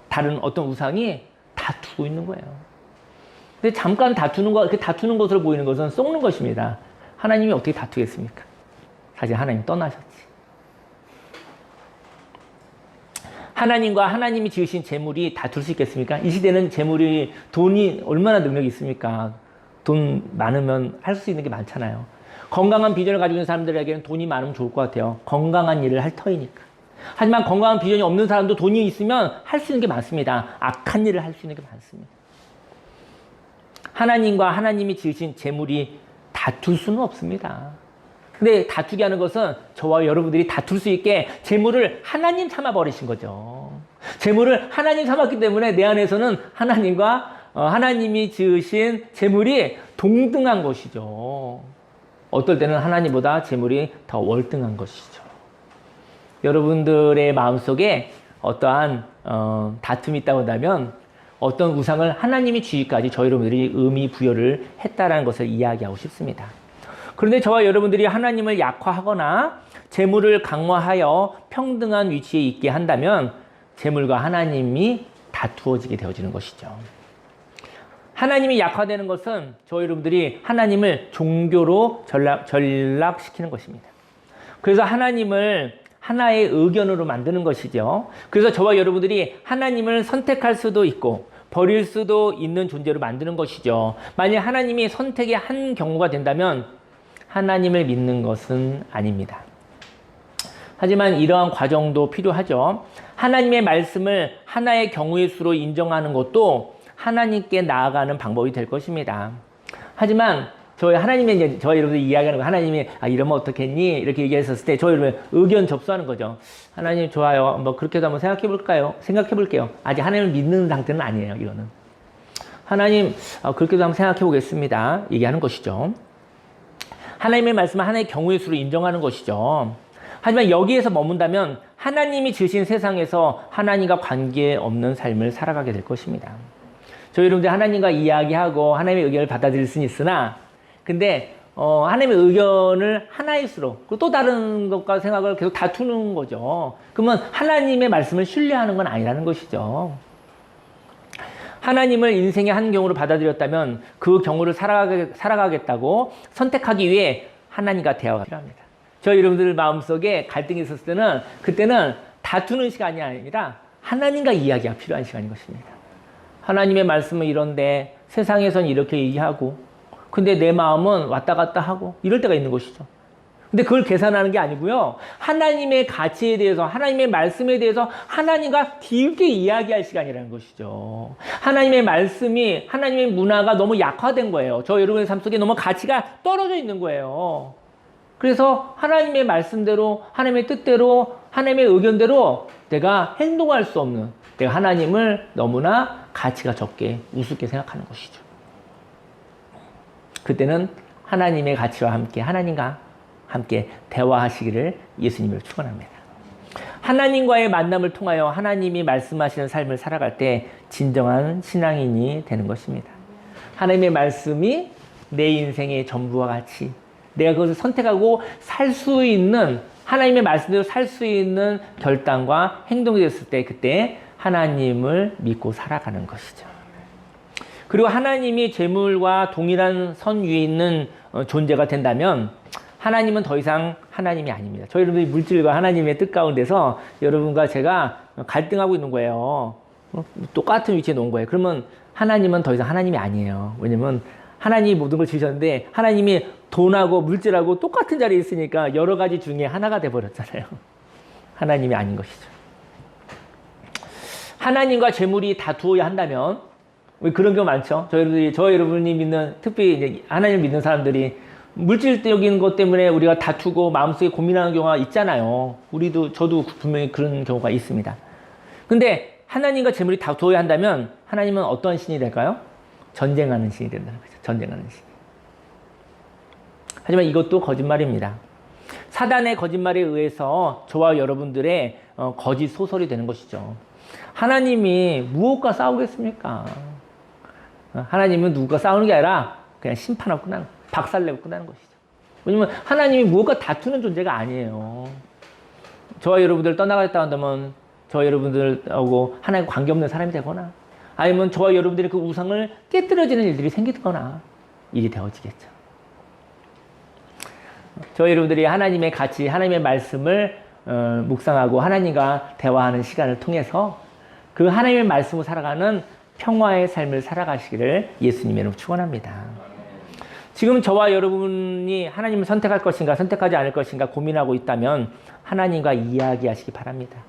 다른 어떤 우상이 다투고 있는 거예요. 근데 잠깐 다투는 것으로 보이는 것은 속는 것입니다. 하나님이 어떻게 다투겠습니까? 사실 하나님 떠나셨지. 하나님과 하나님이 지으신 재물이 다툴 수 있겠습니까? 이 시대는 돈이 얼마나 능력이 있습니까? 돈 많으면 할 수 있는 게 많잖아요. 건강한 비전을 가지고 있는 사람들에게는 돈이 많으면 좋을 것 같아요. 건강한 일을 할 터이니까. 하지만 건강한 비전이 없는 사람도 돈이 있으면 할 수 있는 게 많습니다. 악한 일을 할 수 있는 게 많습니다. 하나님과 하나님이 지으신 재물이 다툴 수는 없습니다. 근데 다투게 하는 것은 저와 여러분들이 다툴 수 있게 재물을 하나님 삼아 버리신 거죠. 재물을 하나님 삼았기 때문에 내 안에서는 하나님과 하나님이 지으신 재물이 동등한 것이죠. 어떨 때는 하나님보다 재물이 더 월등한 것이죠. 여러분들의 마음속에 어떠한 다툼이 있다고 한다면 어떤 우상을 하나님이 지기까지 저희 여러분들이 의미 부여를 했다라는 것을 이야기하고 싶습니다. 그런데 저와 여러분들이 하나님을 약화하거나 재물을 강화하여 평등한 위치에 있게 한다면 재물과 하나님이 다투어지게 되어지는 것이죠. 하나님이 약화되는 것은 저희 여러분들이 하나님을 종교로 전락시키는 것입니다. 그래서 하나님을 하나의 의견으로 만드는 것이죠. 그래서 저와 여러분들이 하나님을 선택할 수도 있고 버릴 수도 있는 존재로 만드는 것이죠. 만약 하나님이 선택의 한 경우가 된다면 하나님을 믿는 것은 아닙니다. 하지만 이러한 과정도 필요하죠. 하나님의 말씀을 하나의 경우의 수로 인정하는 것도 하나님께 나아가는 방법이 될 것입니다. 하지만 저희 여러분들 이야기하는 거 하나님이 이러면 어떻겠니? 이렇게 얘기했었을 때 저희 여러분 의견 접수하는 거죠. 하나님 좋아요. 뭐 그렇게도 한번 생각해 볼게요. 아직 하나님을 믿는 상태는 아니에요. 이거는. 하나님 그렇게도 한번 생각해 보겠습니다. 얘기하는 것이죠. 하나님의 말씀은 하나의 경우의 수로 인정하는 것이죠. 하지만 여기에서 머문다면 하나님이 지으신 세상에서 하나님과 관계없는 삶을 살아가게 될 것입니다. 저희 여러분들 하나님과 이야기하고 하나님의 의견을 받아들일 수는 있으나 근데 하나님의 의견을 하나의 수로 그리고 또 다른 것과 생각을 계속 다투는 거죠. 그러면 하나님의 말씀을 신뢰하는 건 아니라는 것이죠. 하나님을 인생의 한 경우로 받아들였다면 그 경우를 살아가겠다고 선택하기 위해 하나님과 대화가 필요합니다. 저희 여러분들 마음속에 갈등이 있었을 때는 그때는 다투는 시간이 아니라 하나님과 이야기가 필요한 시간인 것입니다. 하나님의 말씀은 이런데 세상에선 이렇게 얘기하고 근데 내 마음은 왔다 갔다 하고 이럴 때가 있는 것이죠. 근데 그걸 계산하는 게 아니고요. 하나님의 가치에 대해서 하나님의 말씀에 대해서 하나님과 깊게 이야기할 시간이라는 것이죠. 하나님의 말씀이 하나님의 문화가 너무 약화된 거예요. 저 여러분의 삶 속에 너무 가치가 떨어져 있는 거예요. 그래서 하나님의 말씀대로 하나님의 뜻대로 하나님의 의견대로 내가 행동할 수 없는 내가 하나님을 너무나 가치가 적게 우습게 생각하는 것이죠. 그때는 하나님의 가치와 함께 하나님과 함께 대화하시기를 예수님으로 축원합니다. 하나님과의 만남을 통하여 하나님이 말씀하시는 삶을 살아갈 때 진정한 신앙인이 되는 것입니다. 하나님의 말씀이 내 인생의 전부와 같이 내가 그것을 선택하고 살 수 있는, 하나님의 말씀대로 살 수 있는 결단과 행동이 됐을 때 그때 하나님을 믿고 살아가는 것이죠. 그리고 하나님이 재물과 동일한 선 위에 있는 존재가 된다면 하나님은 더 이상 하나님이 아닙니다. 저희 여러분들이 물질과 하나님의 뜻 가운데서 여러분과 제가 갈등하고 있는 거예요. 똑같은 위치에 놓은 거예요. 그러면 하나님은 더 이상 하나님이 아니에요. 왜냐면 하나님이 모든 걸 지으셨는데 하나님이 돈하고 물질하고 똑같은 자리에 있으니까 여러 가지 중에 하나가 돼버렸잖아요. 하나님이 아닌 것이죠. 하나님과 재물이 다투어야 한다면, 왜 그런 경우 많죠? 저 여러분이 믿는, 특히 이제 하나님을 믿는 사람들이 물질적인 것 때문에 우리가 다투고 마음속에 고민하는 경우가 있잖아요. 저도 분명히 그런 경우가 있습니다. 근데 하나님과 재물이 다투어야 한다면 하나님은 어떤 신이 될까요? 전쟁하는 신이 된다는 거죠. 전쟁하는 신. 하지만 이것도 거짓말입니다. 사단의 거짓말에 의해서 저와 여러분들의 거짓 소설이 되는 것이죠. 하나님이 무엇과 싸우겠습니까? 하나님은 누구가 싸우는 게 아니라 그냥 심판하고 끝나는 거예요. 박살내고 끝나는 것이죠. 왜냐면 하나님이 무엇과 다투는 존재가 아니에요. 저와 여러분들 떠나가겠다 한다면 저와 여러분들하고 하나님과 관계없는 사람이 되거나 아니면 저와 여러분들이 그 우상을 깨뜨려지는 일들이 생기거나 일이 되어지겠죠. 저와 여러분들이 하나님의 가치, 하나님의 말씀을 묵상하고 하나님과 대화하는 시간을 통해서 그 하나님의 말씀으로 살아가는 평화의 삶을 살아가시기를 예수님의 이름으로 축원합니다. 지금 저와 여러분이 하나님을 선택할 것인가 선택하지 않을 것인가 고민하고 있다면 하나님과 이야기하시기 바랍니다.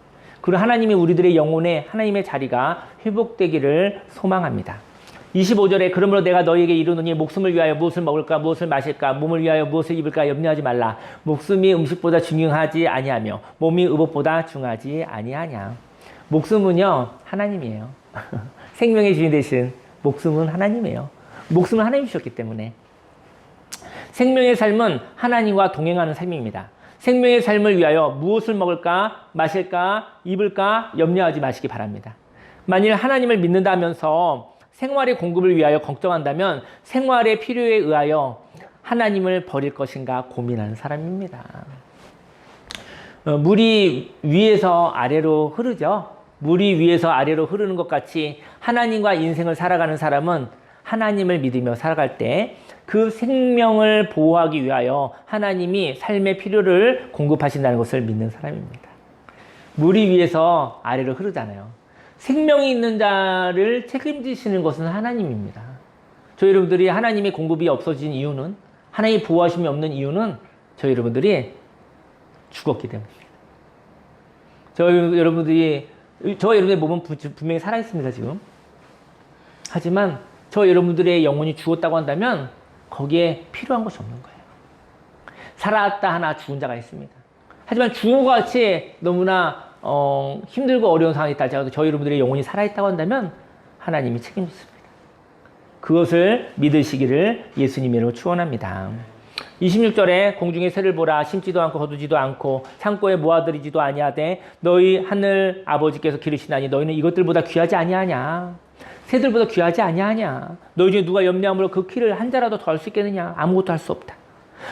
그리고 하나님이 우리들의 영혼에 하나님의 자리가 회복되기를 소망합니다. 25절에 그러므로 내가 너희에게 이르노니 목숨을 위하여 무엇을 먹을까 무엇을 마실까 몸을 위하여 무엇을 입을까 염려하지 말라. 목숨이 음식보다 중요하지 아니하며 몸이 의복보다 중하지 아니하냐. 목숨은요 하나님이에요. 생명의 주인 되신 목숨은 하나님이에요. 목숨은 하나님이 주셨기 때문에 생명의 삶은 하나님과 동행하는 삶입니다. 생명의 삶을 위하여 무엇을 먹을까 마실까 입을까 염려하지 마시기 바랍니다. 만일 하나님을 믿는다면서 생활의 공급을 위하여 걱정한다면 생활의 필요에 의하여 하나님을 버릴 것인가 고민하는 사람입니다. 물이 위에서 아래로 흐르죠. 물이 위에서 아래로 흐르는 것 같이 하나님과 인생을 살아가는 사람은 하나님을 믿으며 살아갈 때 그 생명을 보호하기 위하여 하나님이 삶의 필요를 공급하신다는 것을 믿는 사람입니다. 물이 위에서 아래로 흐르잖아요. 생명이 있는 자를 책임지시는 것은 하나님입니다. 저희 여러분들이 하나님의 공급이 없어진 이유는, 하나님의 보호하심이 없는 이유는 저희 여러분들이 죽었기 때문입니다. 저희 여러분의 몸은 분명히 살아있습니다, 지금. 하지만 저희 여러분들의 영혼이 죽었다고 한다면 거기에 필요한 것이 없는 거예요. 살아왔다 하나 죽은 자가 있습니다. 하지만 죽은 것 같이 너무나 힘들고 어려운 상황이 있다 할지라도 저희 여러분들의 영혼이 살아있다고 한다면 하나님이 책임지십니다. 그것을 믿으시기를 예수님의 이름으로 축원합니다. 26절에 공중의 새를 보라 심지도 않고 거두지도 않고 창고에 모아들이지도 아니하되 너희 하늘 아버지께서 기르시나니 너희는 이것들보다 귀하지 아니하냐. 새들보다 귀하지 아니하냐. 너희 중에 누가 염려함으로 그 키를 한 자라도 더 할 수 있겠느냐. 아무것도 할 수 없다.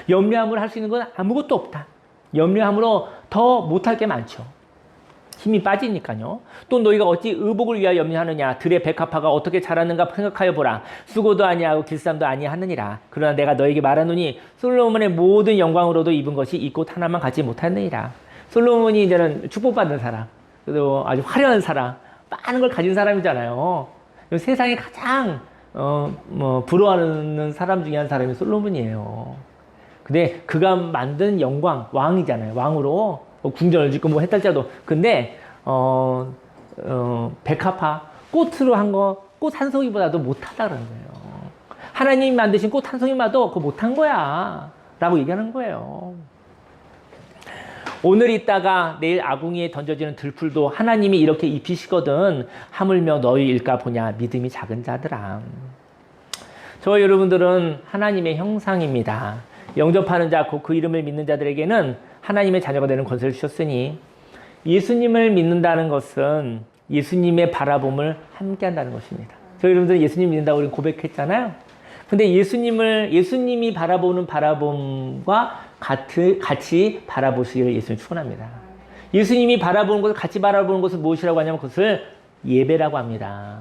염려함으로 할 수 있는 건 아무것도 없다. 염려함으로 더 못할 게 많죠. 힘이 빠지니까요. 또 너희가 어찌 의복을 위하여 염려하느냐. 들의 백합화가 어떻게 자랐는가 생각하여 보라. 수고도 아니하고 길쌈도 아니하느니라. 그러나 내가 너에게 말하노니 솔로몬의 모든 영광으로도 입은 것이 이 꽃 하나만 갖지 못하느니라. 솔로몬이 이제는 축복받은 사람, 그리고 아주 화려한 사람, 많은 걸 가진 사람이잖아요. 세상에 가장 부러워하는 사람 중에 한 사람이 솔로몬이에요. 근데 그가 만든 영광, 왕이잖아요. 왕으로 궁전을 짓고 뭐 했달지라도. 근데 백합화, 꽃으로 한 거, 꽃 한 송이보다도 못하다 그러는 거예요. 하나님이 만드신 꽃 한 송이마도 그거 못한 거야 라고 얘기하는 거예요. 오늘 있다가 내일 아궁이에 던져지는 들풀도 하나님이 이렇게 입히시거든. 하물며 너희 일까 보냐. 믿음이 작은 자들아. 저와 여러분들은 하나님의 형상입니다. 영접하는 자, 곧 그 이름을 믿는 자들에게는 하나님의 자녀가 되는 권세를 주셨으니 예수님을 믿는다는 것은 예수님의 바라봄을 함께 한다는 것입니다. 저희 여러분들 예수님 믿는다고 우리 고백했잖아요. 근데 예수님이 바라보는 바라봄과 같이 바라보시기를 예수님 축원합니다. 예수님이 바라보는 것을 같이 바라보는 것을 무엇이라고 하냐면 그것을 예배라고 합니다.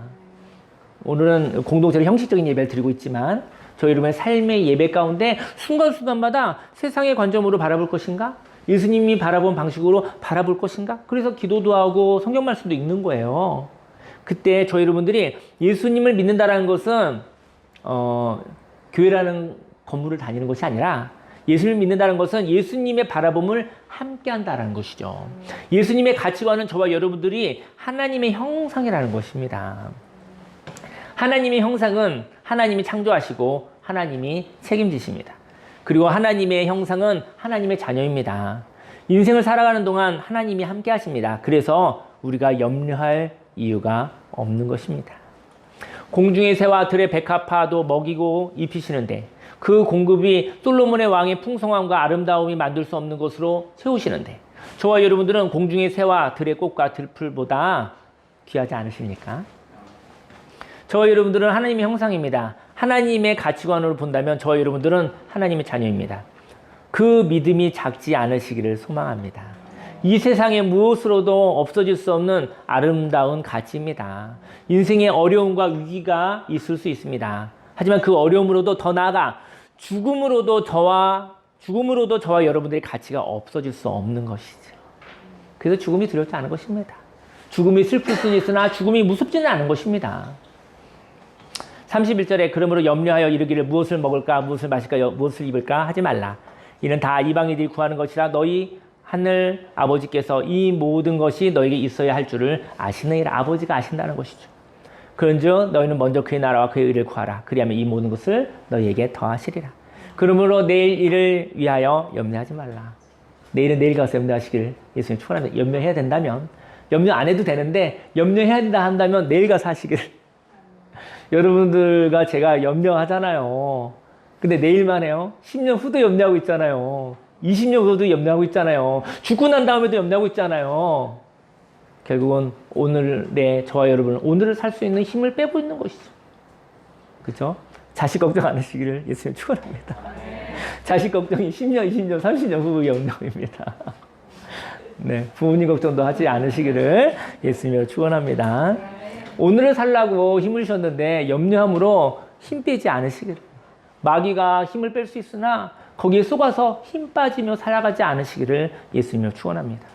오늘은 공동체로 형식적인 예배를 드리고 있지만 저희 여러분의 삶의 예배 가운데 순간순간마다 세상의 관점으로 바라볼 것인가? 예수님이 바라본 방식으로 바라볼 것인가? 그래서 기도도 하고 성경 말씀도 읽는 거예요. 그때 저희 여러분들이 예수님을 믿는다는 것은 교회라는 건물을 다니는 것이 아니라 예수님을 믿는다는 것은 예수님의 바라봄을 함께 한다는 것이죠. 예수님의 가치관은 저와 여러분들이 하나님의 형상이라는 것입니다. 하나님의 형상은 하나님이 창조하시고 하나님이 책임지십니다. 그리고 하나님의 형상은 하나님의 자녀입니다. 인생을 살아가는 동안 하나님이 함께 하십니다. 그래서 우리가 염려할 이유가 없는 것입니다. 공중의 새와 들의 백합화도 먹이고 입히시는데 그 공급이 솔로몬의 왕의 풍성함과 아름다움이 만들 수 없는 것으로 채우시는데 저와 여러분들은 공중의 새와 들의 꽃과 들풀보다 귀하지 않으십니까? 저와 여러분들은 하나님의 형상입니다. 하나님의 가치관으로 본다면 저와 여러분들은 하나님의 자녀입니다. 그 믿음이 작지 않으시기를 소망합니다. 이 세상에 무엇으로도 없어질 수 없는 아름다운 가치입니다. 인생의 어려움과 위기가 있을 수 있습니다. 하지만 그 어려움으로도 더 나아가 죽음으로도 저와 여러분들의 가치가 없어질 수 없는 것이죠. 그래서 죽음이 두렵지 않은 것입니다. 죽음이 슬플 수는 있으나 죽음이 무섭지는 않은 것입니다. 31절에 그러므로 염려하여 이르기를 무엇을 먹을까 무엇을 마실까 무엇을 입을까 하지 말라. 이는 다 이방인들이 구하는 것이라 너희 하늘 아버지께서 이 모든 것이 너에게 있어야 할 줄을 아시느니라. 아버지가 아신다는 것이죠. 그런즉 너희는 먼저 그의 나라와 그의 의를 구하라. 그리하면 이 모든 것을 너희에게 더하시리라. 그러므로 내일 일을 위하여 염려하지 말라. 내일은 내일 가서 염려하시길 예수님 축원합니다. 염려해야 된다면 염려 안 해도 되는데 염려해야 된다 한다면 내일 가서 하시길. 여러분들과 제가 염려하잖아요. 근데 내일만 해요. 10년 후도 염려하고 있잖아요. 20년 후도 염려하고 있잖아요. 죽고 난 다음에도 염려하고 있잖아요. 결국은 오늘의 저와 여러분은 오늘을 살 수 있는 힘을 빼고 있는 것이죠. 그렇죠? 자식 걱정 안 하시기를 예수님 축원합니다. 자식 걱정이 10년, 20년, 30년 후의 염려입니다. 네, 부모님 걱정도 하지 않으시기를 예수님을 축원합니다. 오늘을 살라고 힘을 주셨는데 염려함으로 힘 빼지 않으시기를. 마귀가 힘을 뺄 수 있으나 거기에 속아서 힘 빠지며 살아가지 않으시기를 예수님을 축원합니다.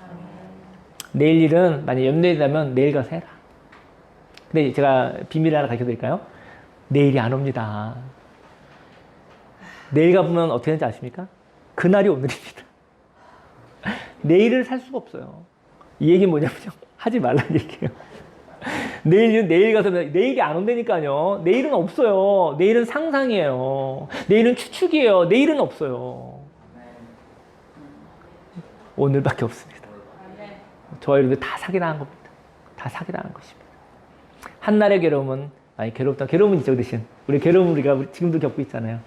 내일 일은 만약 염려된다면 내일 가서 해라. 근데 제가 비밀 하나 가르쳐드릴까요? 내일이 안 옵니다. 내일 가보면 어떻게 되는지 아십니까? 그날이 오늘입니다. 내일을 살 수가 없어요. 이 얘기는 뭐냐면요. 하지 말라는 얘기예요. 내일 가서 내일이 안 온다니까요. 내일은 없어요. 내일은 상상이에요. 내일은 추측이에요. 내일은 없어요. 오늘밖에 없습니다. 저와 여러분들 다 사기당한 겁니다. 다 사기당한 것입니다. 한날의 괴로움은 괴로움은 있죠. 대신 우리 괴로움은 우리가 지금도 겪고 있잖아요.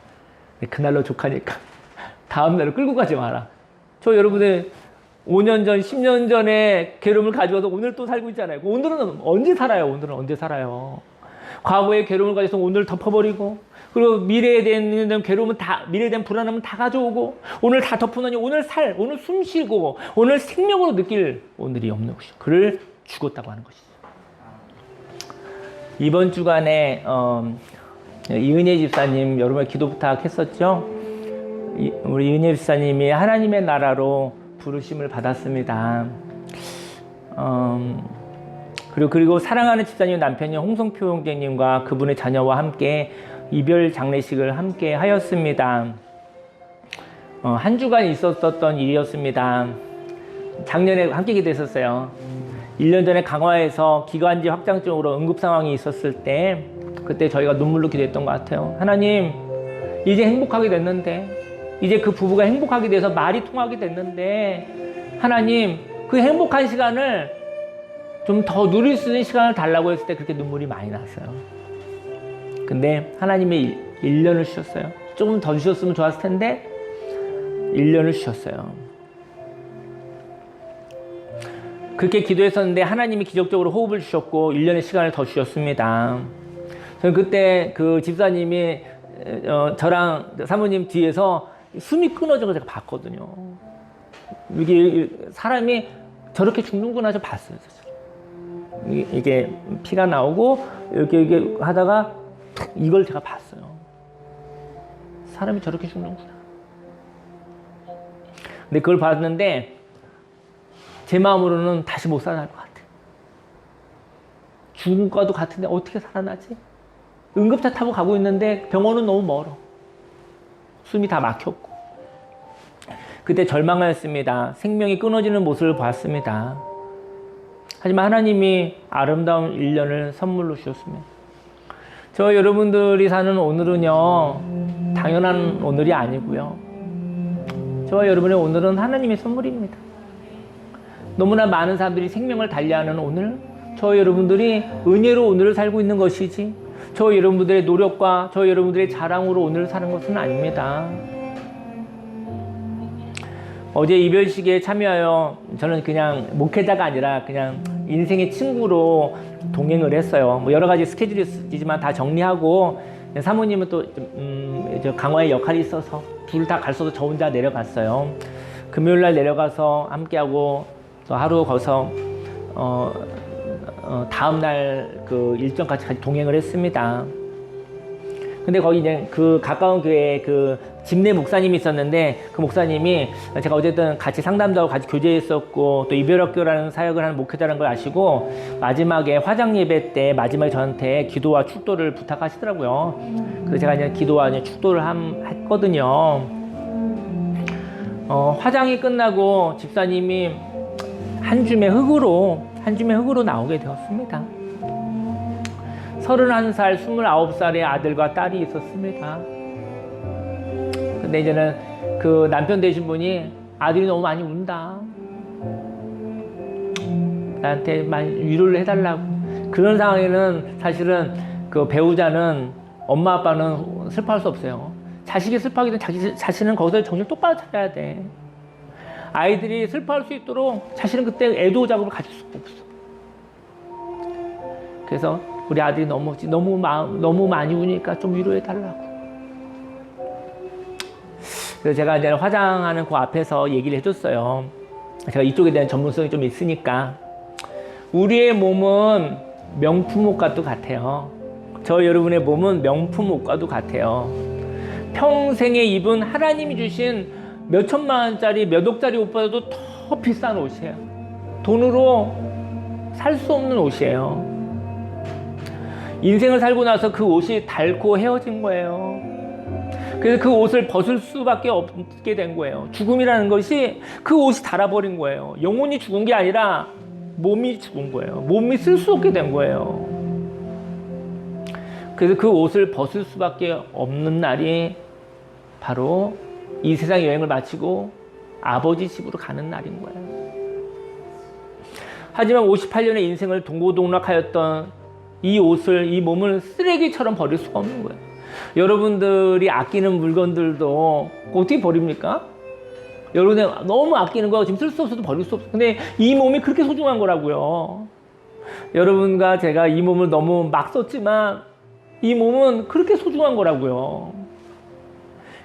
그날로 족하니까 다음 날로 끌고 가지 마라. 저 여러분의 5년 전, 10년 전에 괴로움을 가져와서 오늘 또 살고 있잖아요. 오늘은 언제 살아요? 오늘은 언제 살아요? 과거의 괴로움을 가져서 오늘 덮어버리고, 그리고 미래에 대한 괴로움은 미래에 대한 불안함은 다 가져오고, 오늘 다 덮어놓으니 오늘 숨 쉬고, 오늘 생명으로 느낄 오늘이 없는 것이죠. 그를 죽었다고 하는 것이죠. 이번 주간에, 이은혜 집사님 여러분 기도 부탁했었죠? 우리 이은혜 집사님이 하나님의 나라로 부르심을 받았습니다. 그리고 사랑하는 집사님 남편인 홍성표 형제님과 그분의 자녀와 함께 이별 장례식을 함께 하였습니다. 한 주간 있었던 일이었습니다. 작년에 함께 기도했었어요. 1년 전에 강화에서 기관지 확장증으로 응급 상황이 있었을 때 그때 저희가 눈물로 기도했던 것 같아요. 하나님, 이제 행복하게 됐는데, 이제 그 부부가 행복하게 돼서 말이 통하게 됐는데, 하나님, 그 행복한 시간을 좀 더 누릴 수 있는 시간을 달라고 했을 때 그렇게 눈물이 많이 났어요. 근데 하나님이 1년을 주셨어요. 조금 더 주셨으면 좋았을 텐데 1년을 주셨어요. 그렇게 기도했었는데 하나님이 기적적으로 호흡을 주셨고 1년의 시간을 더 주셨습니다. 저는 그때 그 집사님이 저랑 사모님 뒤에서 숨이 끊어진 걸 제가 봤거든요. 이게 사람이 저렇게 죽는구나 좀 봤어요. 이게 피가 나오고 이렇게 하다가 이걸 제가 봤어요. 사람이 저렇게 죽는구나. 근데 그걸 봤는데 제 마음으로는 다시 못 살아날 것 같아. 죽은 것도 같은데 어떻게 살아나지? 응급차 타고 가고 있는데 병원은 너무 멀어. 숨이 다 막혔고. 그때 절망하였습니다. 생명이 끊어지는 모습을 봤습니다. 하지만 하나님이 아름다운 1년을 선물로 주셨습니다. 저 여러분들이 사는 오늘은요, 당연한 오늘이 아니고요. 저와 여러분의 오늘은 하나님의 선물입니다. 너무나 많은 사람들이 생명을 달리하는 오늘, 저 여러분들이 은혜로 오늘을 살고 있는 것이지, 저 여러분들의 노력과 저 여러분들의 자랑으로 오늘을 사는 것은 아닙니다. 어제 이별식에 참여하여 저는 그냥 목회자가 아니라 그냥 인생의 친구로 동행을 했어요. 뭐 여러 가지 스케줄이 있지만 다 정리하고, 사모님은 또 강화의 역할이 있어서 둘 다 갈 수 없어서 저 혼자 내려갔어요. 금요일 날 내려가서 함께하고 또 하루 거기서 다음 날 그 일정까지 같이 동행을 했습니다. 근데 거기 이제 그 가까운 교회에 그 집내 목사님이 있었는데, 그 목사님이 제가 어쨌든 같이 상담도 하고 같이 교제했었고 또 이별학교라는 사역을 하는 목회자라는 걸 아시고 마지막에 화장 예배 때 마지막에 저한테 기도와 축도를 부탁하시더라고요. 그래서 제가 이제 기도와 이제 축도를 했거든요. 화장이 끝나고 집사님이 한 줌의 흙으로 나오게 되었습니다. 31살, 29살의 아들과 딸이 있었습니다. 근데 이제는 그 남편 되신 분이 아들이 너무 많이 운다. 나한테 많이 위로를 해달라고. 그런 상황에는 사실은 그 배우자는 엄마 아빠는 슬퍼할 수 없어요. 자식이 슬퍼하기 전에 자신은 거기서 정신 똑바로 차려야 돼. 아이들이 슬퍼할 수 있도록 자신은 그때 애도 작업을 가질 수가 없어. 그래서 우리 아들이 너무 많이 우니까 좀 위로해 달라고. 그래서 제가 이제 화장하는 그 앞에서 얘기를 해줬어요. 제가 이쪽에 대한 전문성이 좀 있으니까. 우리의 몸은 명품 옷과도 같아요. 저 여러분의 몸은 명품 옷과도 같아요. 평생에 입은 하나님이 주신 몇 천만 원짜리, 몇 억짜리 옷보다도 더 비싼 옷이에요. 돈으로 살 수 없는 옷이에요. 인생을 살고 나서 그 옷이 닳고 헤어진 거예요. 그래서 그 옷을 벗을 수밖에 없게 된 거예요. 죽음이라는 것이 그 옷이 닳아버린 거예요. 영혼이 죽은 게 아니라 몸이 죽은 거예요. 몸이 쓸 수 없게 된 거예요. 그래서 그 옷을 벗을 수밖에 없는 날이 바로 이 세상 여행을 마치고 아버지 집으로 가는 날인 거예요. 하지만 58년의 인생을 동고동락하였던 이 옷을, 이 몸을 쓰레기처럼 버릴 수가 없는 거예요. 여러분들이 아끼는 물건들도 어떻게 버립니까? 여러분이 너무 아끼는 거 지금 쓸 수 없어도 버릴 수 없어요. 근데 이 몸이 그렇게 소중한 거라고요. 여러분과 제가 이 몸을 너무 막 썼지만 이 몸은 그렇게 소중한 거라고요.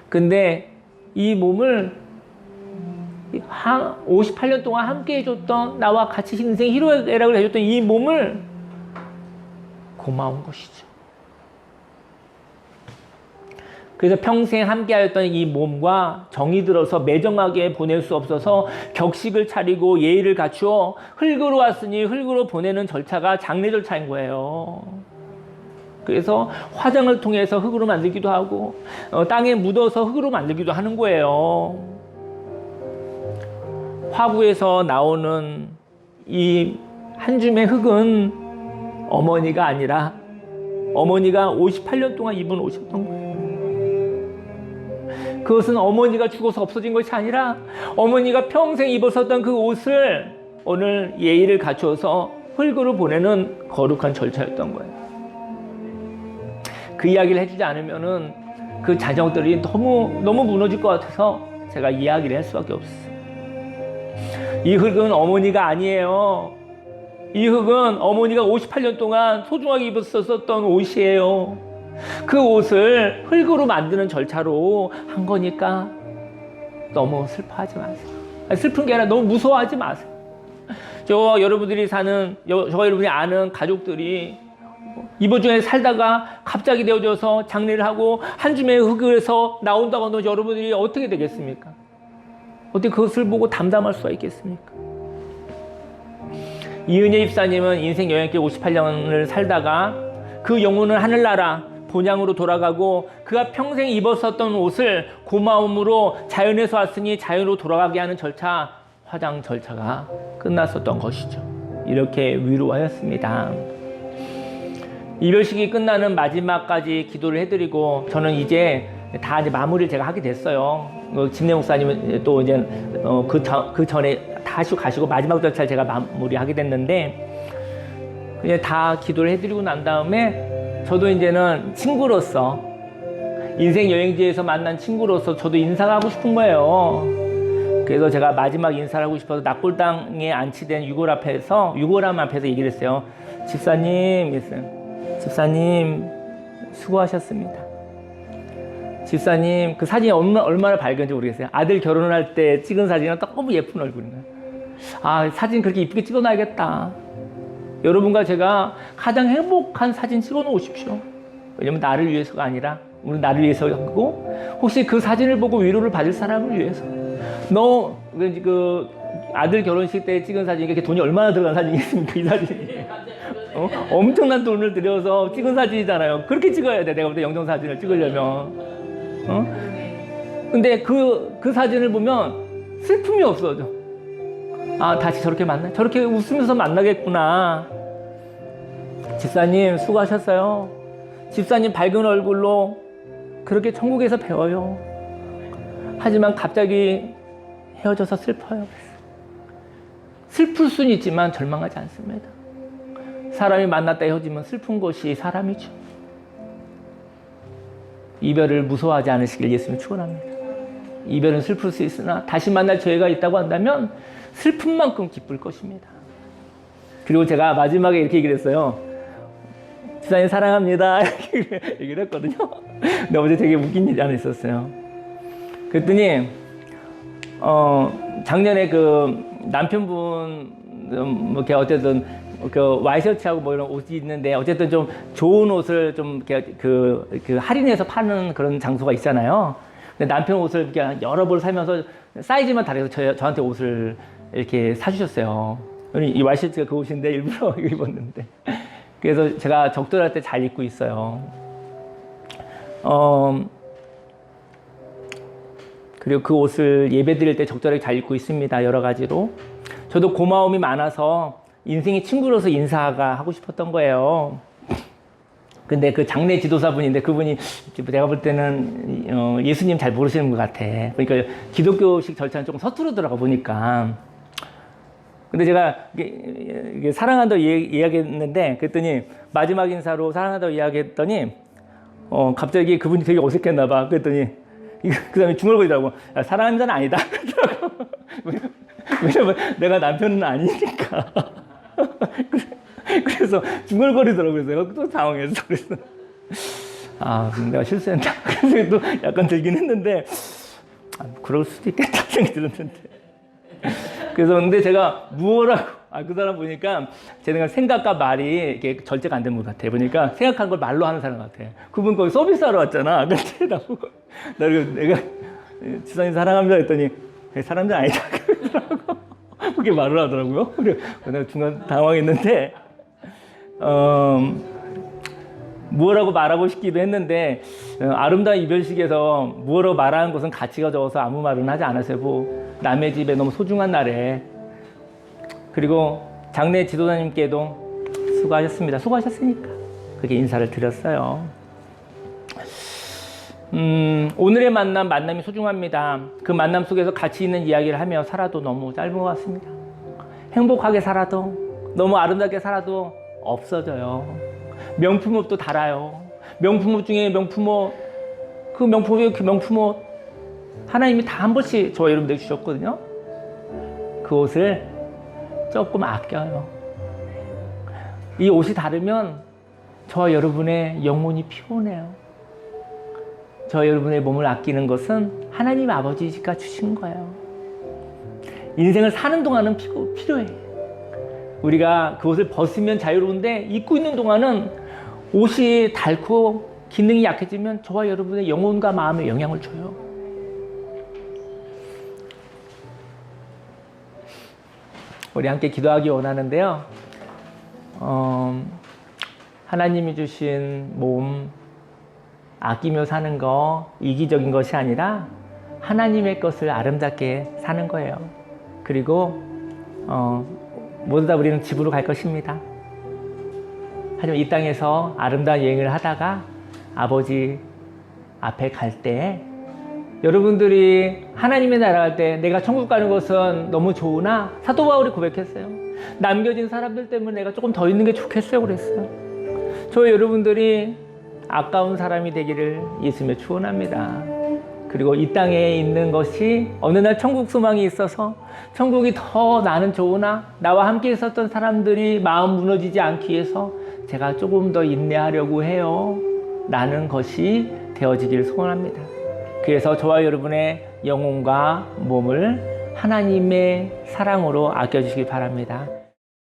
근데 이 몸을 58년 동안 함께 해줬던, 나와 같이 인생 희로애락을 해줬던 이 몸을 고마운 것이죠. 그래서 평생 함께하였던 이 몸과 정이 들어서 매정하게 보낼 수 없어서 격식을 차리고 예의를 갖추어 흙으로 왔으니 흙으로 보내는 절차가 장례 절차인 거예요. 그래서 화장을 통해서 흙으로 만들기도 하고 땅에 묻어서 흙으로 만들기도 하는 거예요. 화구에서 나오는 이 한 줌의 흙은 어머니가 아니라 어머니가 58년 동안 입은 옷이었던 거예요. 그것은 어머니가 죽어서 없어진 것이 아니라 어머니가 평생 입었었던 그 옷을 오늘 예의를 갖추어서 흙으로 보내는 거룩한 절차였던 거예요. 그 이야기를 해주지 않으면은 그 자녀들이 너무 무너질 것 같아서 제가 이야기를 할 수밖에 없어요. 이 흙은 어머니가 아니에요. 이 흙은 어머니가 58년 동안 소중하게 입었었던 옷이에요. 그 옷을 흙으로 만드는 절차로 한 거니까 너무 슬퍼하지 마세요. 슬픈 게 아니라 너무 무서워하지 마세요. 여러분들이 여러분이 아는 가족들이 이번 주에 살다가 갑자기 되어져서 장례를 하고 한 줌의 흙에서 나온다고 하면 여러분들이 어떻게 되겠습니까? 어떻게 그것을 보고 담담할 수가 있겠습니까? 이은혜 집사님은 인생 여행길 58년을 살다가 그 영혼은 하늘나라 본향으로 돌아가고 그가 평생 입었었던 옷을 고마움으로 자연에서 왔으니 자연으로 돌아가게 하는 절차, 화장 절차가 끝났었던 것이죠. 이렇게 위로하였습니다. 이별식이 끝나는 마지막까지 기도를 해드리고 저는 이제 다 이제 마무리를 제가 하게 됐어요. 진내 목사님은 또 이제 그 전에 다시 가시고 마지막 절차를 제가 마무리하게 됐는데 이제 다 기도를 해드리고 난 다음에 저도 이제는 친구로서 인생 여행지에서 만난 친구로서 저도 인사가 하고 싶은 거예요. 그래서 제가 마지막 인사를 하고 싶어서 낙골당에 안치된 유골함 앞에서 얘기를 했어요. 집사님 수고하셨습니다. 집사님 그 사진이 얼마나 밝은지 모르겠어요. 아들 결혼을 할 때 찍은 사진은 너무 예쁜 얼굴이에요. 아, 사진 그렇게 이쁘게 찍어놔야겠다. 여러분과 제가 가장 행복한 사진 찍어 놓으십시오. 왜냐면 나를 위해서가 아니라 우리 나를 위해서고 혹시 그 사진을 보고 위로를 받을 사람을 위해서. 그 아들 결혼식 때 찍은 사진이 이렇게 돈이 얼마나 들어간 사진이겠습니까? 이 사진이. 엄청난 돈을 들여서 찍은 사진이잖아요. 그렇게 찍어야 돼. 내가 볼 때 영정사진을 찍으려면. 근데 그 사진을 보면 슬픔이 없어져. 아, 다시 저렇게 저렇게 웃으면서 만나겠구나. 집사님 수고하셨어요. 집사님 밝은 얼굴로 그렇게 천국에서 배워요. 하지만 갑자기 헤어져서 슬퍼요. 슬플 수는 있지만 절망하지 않습니다. 사람이 만났다 헤어지면 슬픈 것이 사람이죠. 이별을 무서워하지 않으시길 예수님 축원합니다. 이별은 슬플 수 있으나 다시 만날 기회가 있다고 한다면 슬픈 만큼 기쁠 것입니다. 그리고 제가 마지막에 이렇게 얘기를 했어요. 집사님 사랑합니다. 이렇게 얘기를 했거든요. 근데 어제 되게 웃긴 일이 하나 있었어요. 그랬더니 작년에 그 남편분 어쨌든 그 와이셔츠하고 뭐 이런 옷이 있는데 어쨌든 좀 좋은 옷을 좀 그 할인해서 파는 그런 장소가 있잖아요. 근데 남편 옷을 이렇게 여러 벌 사면서 사이즈만 다르게 저한테 옷을 이렇게 사주셨어요. 이 와이셔츠가 그 옷인데 일부러 입었는데. 그래서 제가 적절할 때 잘 입고 있어요. 그리고 그 옷을 예배 드릴 때 적절하게 잘 입고 있습니다. 여러 가지로. 저도 고마움이 많아서 인생의 친구로서 인사가 하고 싶었던 거예요. 근데 그 장례 지도사분인데 그분이 내가 볼 때는 예수님 잘 모르시는 것 같아. 그러니까 기독교식 절차는 조금 서투르더라고 보니까. 근데 제가 이게 사랑한다고 이야기했는데 그랬더니 마지막 인사로 사랑한다고 이야기했더니 갑자기 그분이 되게 어색했나 봐. 그랬더니 그 다음에 중얼거리더라고. 사랑합니다는 아니다. 그러더라고. 왜냐면 내가 남편은 아니니까. 그래서 중얼거리더라고요. 내가 또 당황해서 그래서 내가 실수했나. 그래서 또 약간 들긴 했는데 그럴 수도 있겠다 생각이 들었는데. 그래서 근데 제가 무엇라고 그 사람 보니까 제가 생각과 말이 이렇게 절제가 안 된 것 같아. 보니까 생각한 걸 말로 하는 사람 같아. 그분 거기 서비스하러 왔잖아. 내가 지사님 사랑합니다 했더니 사람들 아니다 그러더라고. 그렇게 말을 하더라고요. 그래 내가 중간 당황했는데 무엇라고 말하고 싶기도 했는데 아름다운 이별식에서 무엇라고 말하는 것은 가치가 적어서 아무 말은 하지 않았어요. 남의 집에 너무 소중한 날에. 그리고 장례 지도자님께도 수고하셨습니다. 수고하셨으니까 그렇게 인사를 드렸어요. 오늘의 만남이 소중합니다. 그 만남 속에서 가치 있는 이야기를 하며 살아도 너무 짧은 것 같습니다. 행복하게 살아도 너무 아름답게 살아도 없어져요. 명품옷도 달아요. 명품옷 중에 명품옷, 그 명품옷 하나님이 다 한 번씩 저와 여러분들 주셨거든요. 그 그 옷을 조금 아껴요. 이 옷이 다르면 저와 여러분의 영혼이 피곤해요. 저와 여러분의 몸을 아끼는 것은 하나님 아버지가 주신 거예요. 인생을 사는 동안은 필요해. 우리가 그 옷을 벗으면 자유로운데 입고 있는 동안은 옷이 닳고 기능이 약해지면 저와 여러분의 영혼과 마음에 영향을 줘요. 우리 함께 기도하기 원하는데요. 하나님이 주신 몸 아끼며 사는 거 이기적인 것이 아니라 하나님의 것을 아름답게 사는 거예요. 그리고 모두 다 우리는 집으로 갈 것입니다. 하지만 이 땅에서 아름다운 여행을 하다가 아버지 앞에 갈 때 여러분들이 하나님의 나라 갈 때 내가 천국 가는 것은 너무 좋으나 사도 바울이 고백했어요. 남겨진 사람들 때문에 내가 조금 더 있는 게 좋겠어요 그랬어요. 저 여러분들이 아까운 사람이 되기를 예수님의 축원합니다. 그리고 이 땅에 있는 것이 어느 날 천국 소망이 있어서 천국이 더 나는 좋으나 나와 함께 있었던 사람들이 마음 무너지지 않기 위해서 제가 조금 더 인내하려고 해요 라는 것이 되어지기를 소원합니다. 그래서 저와 여러분의 영혼과 몸을 하나님의 사랑으로 아껴주시기 바랍니다.